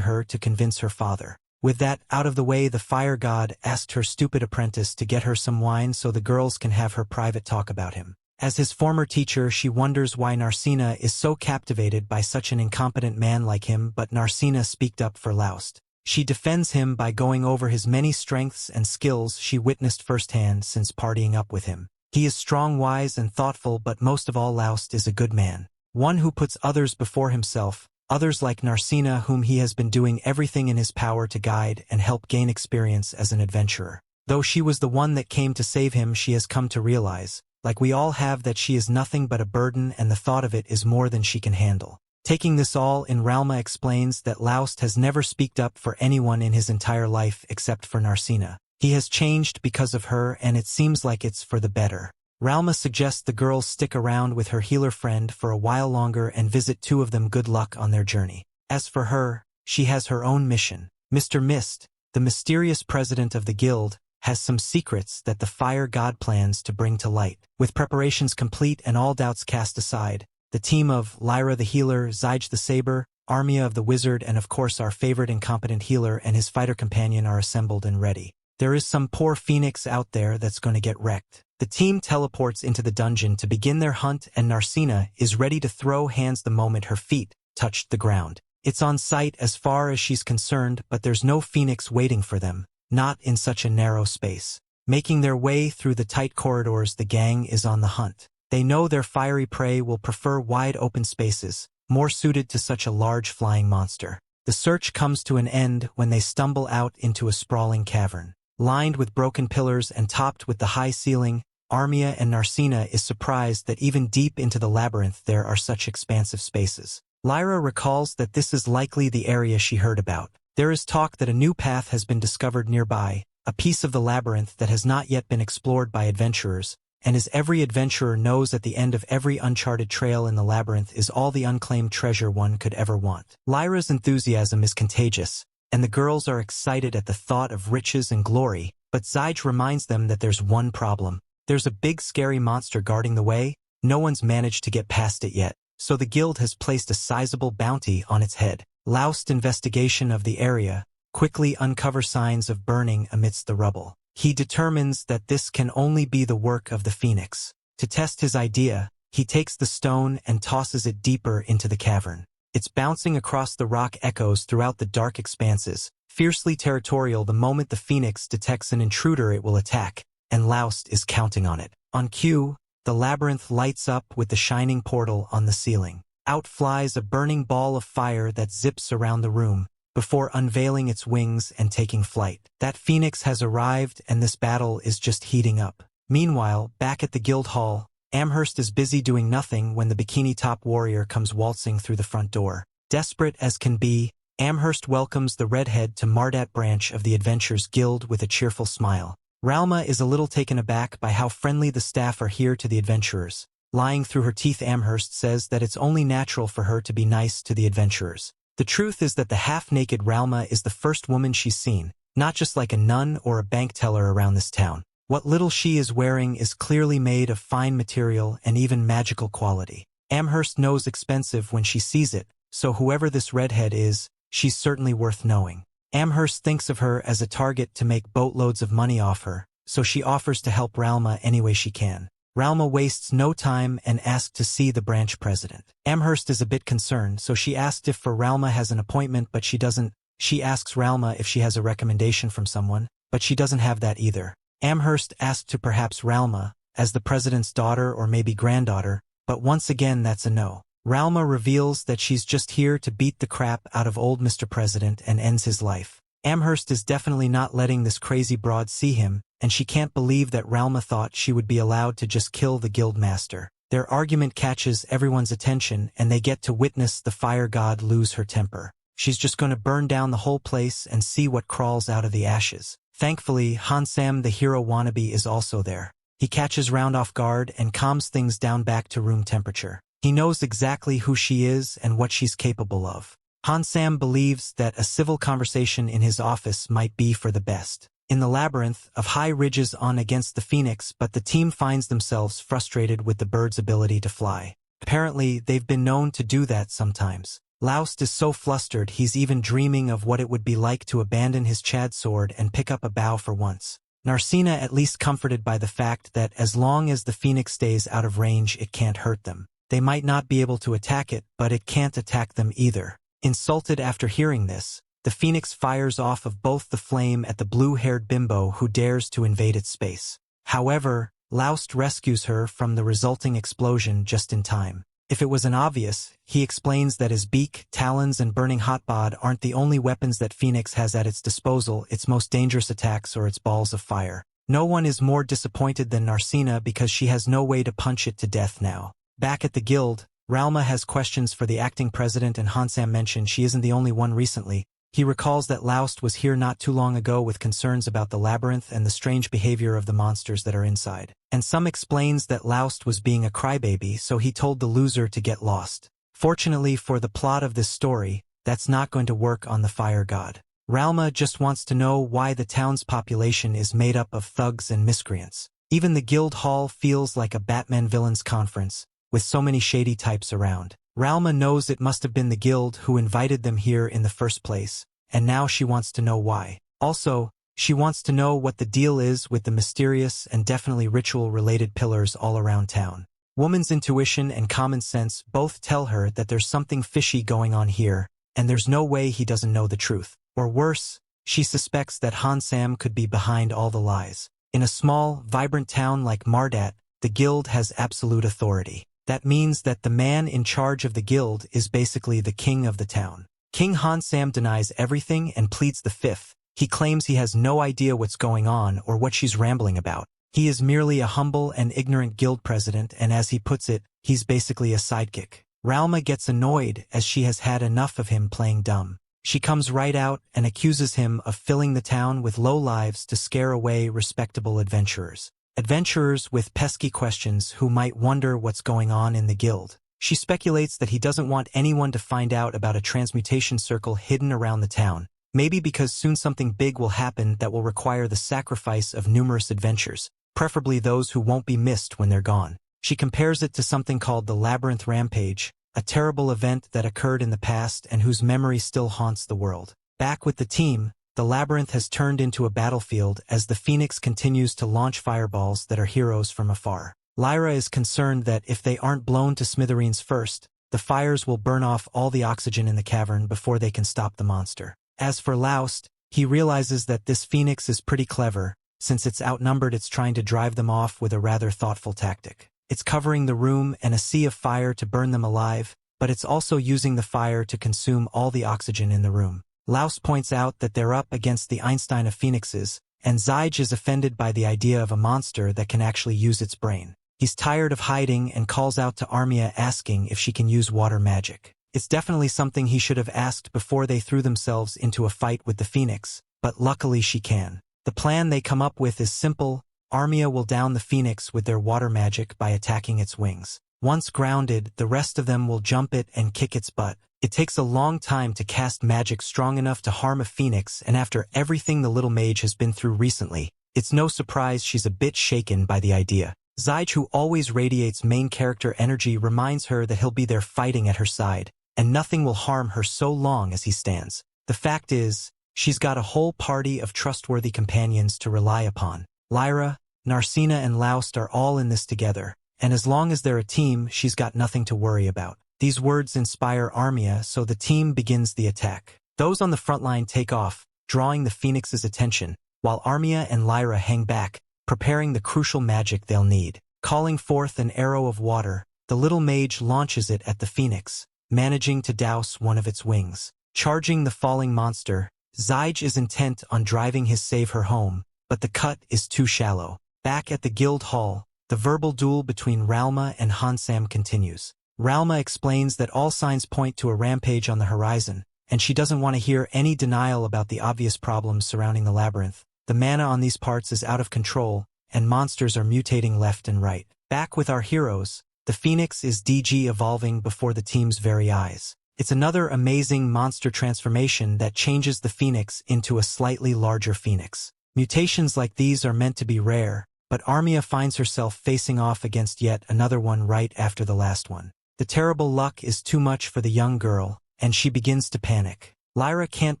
her to convince her father. With that out of the way, the fire god asked her stupid apprentice to get her some wine so the girls can have her private talk about him. As his former teacher, she wonders why Narsena is so captivated by such an incompetent man like him, but Narsena speaks up for Laust. She defends him by going over his many strengths and skills she witnessed firsthand since partying up with him. He is strong, wise, and thoughtful, but most of all, Laust is a good man. One who puts others before himself, others like Narsena, whom he has been doing everything in his power to guide and help gain experience as an adventurer. Though she was the one that came to save him, she has come to realize, like we all have, that she is nothing but a burden, and the thought of it is more than she can handle. Taking this all in, Ralma explains that Laust has never speaked up for anyone in his entire life except for Narsena. He has changed because of her, and it seems like it's for the better. Ralma suggests the girls stick around with her healer friend for a while longer and visit two of them. Good luck on their journey. As for her, she has her own mission. Mr. Mist, the mysterious president of the guild, has some secrets that the fire god plans to bring to light. With preparations complete and all doubts cast aside, the team of Lyra the healer, Zyge the saber, Armia of the wizard, and of course our favorite incompetent healer and his fighter companion are assembled and ready. There is some poor phoenix out there that's going to get wrecked. The team teleports into the dungeon to begin their hunt, and Narsena is ready to throw hands the moment her feet touched the ground. It's on sight as far as she's concerned, but there's no phoenix waiting for them, not in such a narrow space. Making their way through the tight corridors, the gang is on the hunt. They know their fiery prey will prefer wide open spaces, more suited to such a large flying monster. The search comes to an end when they stumble out into a sprawling cavern. Lined with broken pillars and topped with the high ceiling, Armia and Narsena is surprised that even deep into the labyrinth there are such expansive spaces. Lyra recalls that this is likely the area she heard about. There is talk that a new path has been discovered nearby, a piece of the labyrinth that has not yet been explored by adventurers, and as every adventurer knows, at the end of every uncharted trail in the labyrinth is all the unclaimed treasure one could ever want. Lyra's enthusiasm is contagious, and the girls are excited at the thought of riches and glory, but Zyge reminds them that there's one problem. There's a big scary monster guarding the way. No one's managed to get past it yet, so the guild has placed a sizable bounty on its head. Laust's investigation of the area quickly uncover signs of burning amidst the rubble. He determines that this can only be the work of the phoenix. To test his idea, he takes the stone and tosses it deeper into the cavern. Its bouncing across the rock echoes throughout the dark expanses, fiercely territorial the moment the phoenix detects an intruder it will attack, and Laust is counting on it. On cue, the labyrinth lights up with the shining portal on the ceiling. Out flies a burning ball of fire that zips around the room, before unveiling its wings and taking flight. That phoenix has arrived and this battle is just heating up. Meanwhile, back at the guild hall, Amherst is busy doing nothing when the bikini-top warrior comes waltzing through the front door. Desperate as can be, Amherst welcomes the redhead to Mardat branch of the Adventurers Guild with a cheerful smile. Ralma is a little taken aback by how friendly the staff are here to the adventurers. Lying through her teeth, Amherst says that it's only natural for her to be nice to the adventurers. The truth is that the half-naked Ralma is the first woman she's seen, not just like a nun or a bank teller around this town. What little she is wearing is clearly made of fine material and even magical quality. Amherst knows expensive when she sees it, so whoever this redhead is, she's certainly worth knowing. Amherst thinks of her as a target to make boatloads of money off her, so she offers to help Ralma any way she can. Ralma wastes no time and asks to see the branch president. Amherst is a bit concerned, so she asks if Ralma has an appointment, but she doesn't. She asks Ralma if she has a recommendation from someone, but she doesn't have that either. Amherst asks to perhaps Ralma, as the president's daughter or maybe granddaughter, but once again that's a no. Ralma reveals that she's just here to beat the crap out of old Mr. President and ends his life. Amherst is definitely not letting this crazy broad see him, and she can't believe that Ralma thought she would be allowed to just kill the guild master. Their argument catches everyone's attention and they get to witness the fire god lose her temper. She's just going to burn down the whole place and see what crawls out of the ashes. Thankfully, Hansam, the hero wannabe, is also there. He catches Round off guard and calms things down back to room temperature. He knows exactly who she is and what she's capable of. Hansam believes that a civil conversation in his office might be for the best. In the labyrinth of high ridges on against the phoenix, but the team finds themselves frustrated with the bird's ability to fly. Apparently, they've been known to do that sometimes. Laust is so flustered he's even dreaming of what it would be like to abandon his chad sword and pick up a bow for once. Narsena at least comforted by the fact that as long as the phoenix stays out of range it can't hurt them. They might not be able to attack it, but it can't attack them either. Insulted after hearing this, the phoenix fires off of both the flame at the blue-haired bimbo who dares to invade its space. However, Laust rescues her from the resulting explosion just in time. If it wasn't obvious, he explains that his beak, talons, and burning hotbod aren't the only weapons that Phoenix has at its disposal. Its most dangerous attacks are its balls of fire. No one is more disappointed than Narsena because she has no way to punch it to death now. Back at the guild, Ralma has questions for the acting president, and Hansam mentioned she isn't the only one recently. He recalls that Laust was here not too long ago with concerns about the labyrinth and the strange behavior of the monsters that are inside. And some explains that Laust was being a crybaby, so he told the loser to get lost. Fortunately for the plot of this story, that's not going to work on the fire god. Ralma just wants to know why the town's population is made up of thugs and miscreants. Even the guild hall feels like a Batman villains conference, with so many shady types around. Ralma knows it must have been the guild who invited them here in the first place, and now she wants to know why. Also, she wants to know what the deal is with the mysterious and definitely ritual-related pillars all around town. Woman's intuition and common sense both tell her that there's something fishy going on here, and there's no way he doesn't know the truth. Or worse, she suspects that Hansam could be behind all the lies. In a small, vibrant town like Mardat, the guild has absolute authority. That means that the man in charge of the guild is basically the king of the town. King Hansam denies everything and pleads the fifth. He claims he has no idea what's going on or what she's rambling about. He is merely a humble and ignorant guild president, and as he puts it, he's basically a sidekick. Ralma gets annoyed as she has had enough of him playing dumb. She comes right out and accuses him of filling the town with lowlives to scare away respectable adventurers. Adventurers with pesky questions who might wonder what's going on in the guild. She speculates that he doesn't want anyone to find out about a transmutation circle hidden around the town, maybe because soon something big will happen that will require the sacrifice of numerous adventures, preferably those who won't be missed when they're gone. She compares it to something called the Labyrinth Rampage, a terrible event that occurred in the past and whose memory still haunts the world. Back with the team, the labyrinth has turned into a battlefield as the Phoenix continues to launch fireballs that are heroes from afar. Lyra is concerned that if they aren't blown to smithereens first, the fires will burn off all the oxygen in the cavern before they can stop the monster. As for Laust, he realizes that this Phoenix is pretty clever. Since it's outnumbered, it's trying to drive them off with a rather thoughtful tactic. It's covering the room and a sea of fire to burn them alive, but it's also using the fire to consume all the oxygen in the room. Laust points out that they're up against the Einstein of Phoenixes, and Zyge is offended by the idea of a monster that can actually use its brain. He's tired of hiding and calls out to Armia asking if she can use water magic. It's definitely something he should have asked before they threw themselves into a fight with the Phoenix, but luckily she can. The plan they come up with is simple. Armia will down the Phoenix with their water magic by attacking its wings. Once grounded, the rest of them will jump it and kick its butt. It takes a long time to cast magic strong enough to harm a Phoenix, and after everything the little mage has been through recently, it's no surprise she's a bit shaken by the idea. Zyge, who always radiates main character energy, reminds her that he'll be there fighting at her side, and nothing will harm her so long as he stands. The fact is, she's got a whole party of trustworthy companions to rely upon. Lyra, Narsena and Laust are all in this together, and as long as they're a team, she's got nothing to worry about. These words inspire Armia, so the team begins the attack. Those on the front line take off, drawing the Phoenix's attention, while Armia and Lyra hang back, preparing the crucial magic they'll need. Calling forth an arrow of water, the little mage launches it at the Phoenix, managing to douse one of its wings. Charging the falling monster, Zyge is intent on driving his save her home, but the cut is too shallow. Back at the guild hall, the verbal duel between Ralma and Hansam continues. Ralma explains that all signs point to a rampage on the horizon, and she doesn't want to hear any denial about the obvious problems surrounding the labyrinth. The mana on these parts is out of control, and monsters are mutating left and right. Back with our heroes, the Phoenix is DG evolving before the team's very eyes. It's another amazing monster transformation that changes the Phoenix into a slightly larger Phoenix. Mutations like these are meant to be rare, but Armia finds herself facing off against yet another one right after the last one. The terrible luck is too much for the young girl, and she begins to panic. Lyra can't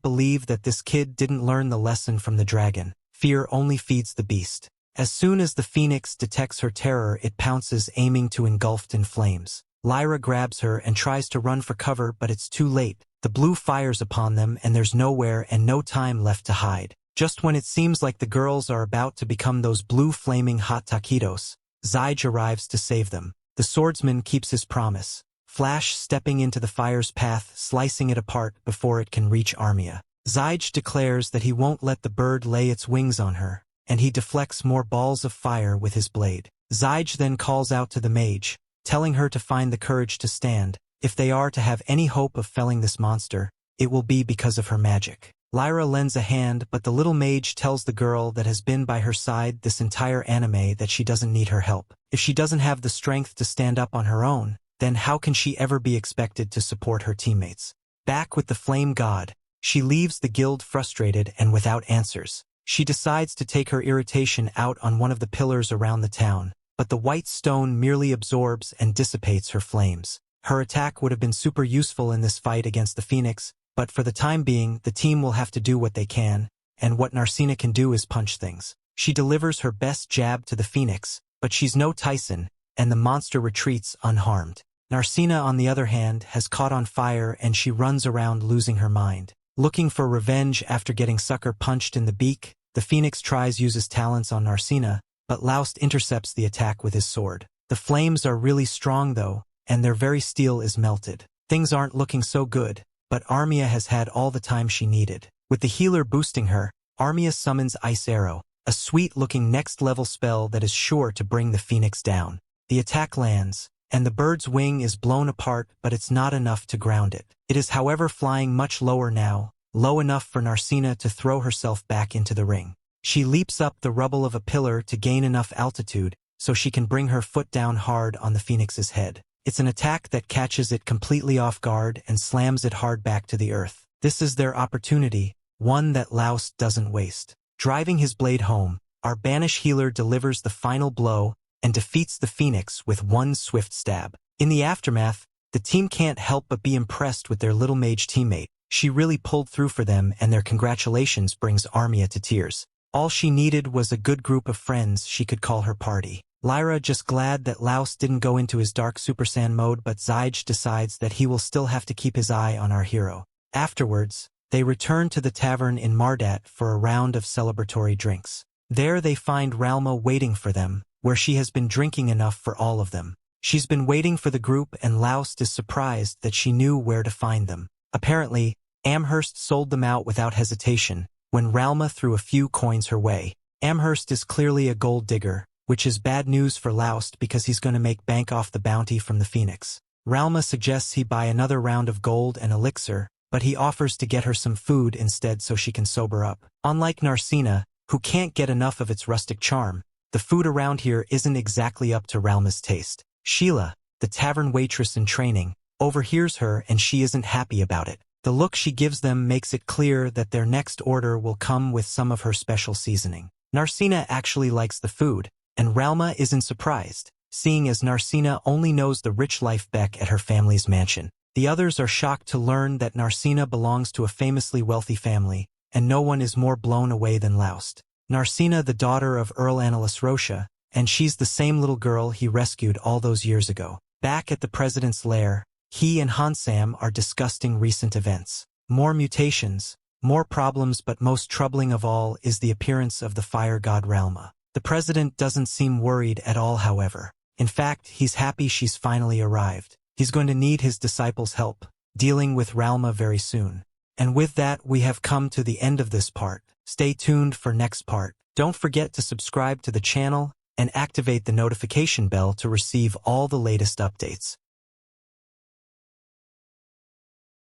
believe that this kid didn't learn the lesson from the dragon. Fear only feeds the beast. As soon as the Phoenix detects her terror, it pounces, aiming to engulf in flames. Lyra grabs her and tries to run for cover, but it's too late. The blue fires upon them, and there's nowhere and no time left to hide. Just when it seems like the girls are about to become those blue flaming hot taquitos, Zyge arrives to save them. The swordsman keeps his promise, Flash stepping into the fire's path, slicing it apart before it can reach Armia. Zyge declares that he won't let the bird lay its wings on her, and he deflects more balls of fire with his blade. Zyge then calls out to the mage, telling her to find the courage to stand. If they are to have any hope of felling this monster, it will be because of her magic. Lyra lends a hand, but the little mage tells the girl that has been by her side this entire anime that she doesn't need her help. If she doesn't have the strength to stand up on her own, then how can she ever be expected to support her teammates? Back with the Flame God, she leaves the guild frustrated and without answers. She decides to take her irritation out on one of the pillars around the town, but the white stone merely absorbs and dissipates her flames. Her attack would have been super useful in this fight against the Phoenix, but for the time being, the team will have to do what they can, and what Narsena can do is punch things. She delivers her best jab to the Phoenix, but she's no Tyson, and the monster retreats unharmed. Narsena, on the other hand, has caught on fire and she runs around losing her mind. Looking for revenge after getting sucker punched in the beak, the Phoenix uses talents on Narsena, but Laust intercepts the attack with his sword. The flames are really strong though, and their very steel is melted. Things aren't looking so good, but Armia has had all the time she needed. With the healer boosting her, Armia summons Ice Arrow, a sweet-looking next-level spell that is sure to bring the Phoenix down. The attack lands, and the bird's wing is blown apart, but it's not enough to ground it. It is however flying much lower now, low enough for Narsena to throw herself back into the ring. She leaps up the rubble of a pillar to gain enough altitude so she can bring her foot down hard on the Phoenix's head. It's an attack that catches it completely off guard and slams it hard back to the earth. This is their opportunity, one that Laust doesn't waste. Driving his blade home, our Banished healer delivers the final blow and defeats the Phoenix with one swift stab. In the aftermath, the team can't help but be impressed with their little mage teammate. She really pulled through for them, and their congratulations brings Armia to tears. All she needed was a good group of friends she could call her party. Lyra just glad that Laust didn't go into his dark Super Saiyan mode, but Zyge decides that he will still have to keep his eye on our hero. Afterwards, they return to the tavern in Mardat for a round of celebratory drinks. There they find Ralma waiting for them, where she has been drinking enough for all of them. She's been waiting for the group, and Laust is surprised that she knew where to find them. Apparently, Amherst sold them out without hesitation when Ralma threw a few coins her way. Amherst is clearly a gold digger, which is bad news for Laust because he's going to make bank off the bounty from the Phoenix. Ralma suggests he buy another round of gold and elixir, but he offers to get her some food instead so she can sober up. Unlike Narsena, who can't get enough of its rustic charm, the food around here isn't exactly up to Ralma's taste. Sheila, the tavern waitress in training, overhears her and she isn't happy about it. The look she gives them makes it clear that their next order will come with some of her special seasoning. Narsena actually likes the food, and Ralma isn't surprised, seeing as Narsena only knows the rich life back at her family's mansion. The others are shocked to learn that Narsena belongs to a famously wealthy family, and no one is more blown away than Laust. Narsena, the daughter of Earl Annalus Rocha, and she's the same little girl he rescued all those years ago. Back at the president's lair, he and Hansam are discussing recent events. More mutations, more problems, but most troubling of all is the appearance of the fire god Ralma. The president doesn't seem worried at all, however. In fact, he's happy she's finally arrived. He's going to need his disciples' help, dealing with Ralma very soon. And with that, we have come to the end of this part. Stay tuned for next part. Don't forget to subscribe to the channel and activate the notification bell to receive all the latest updates.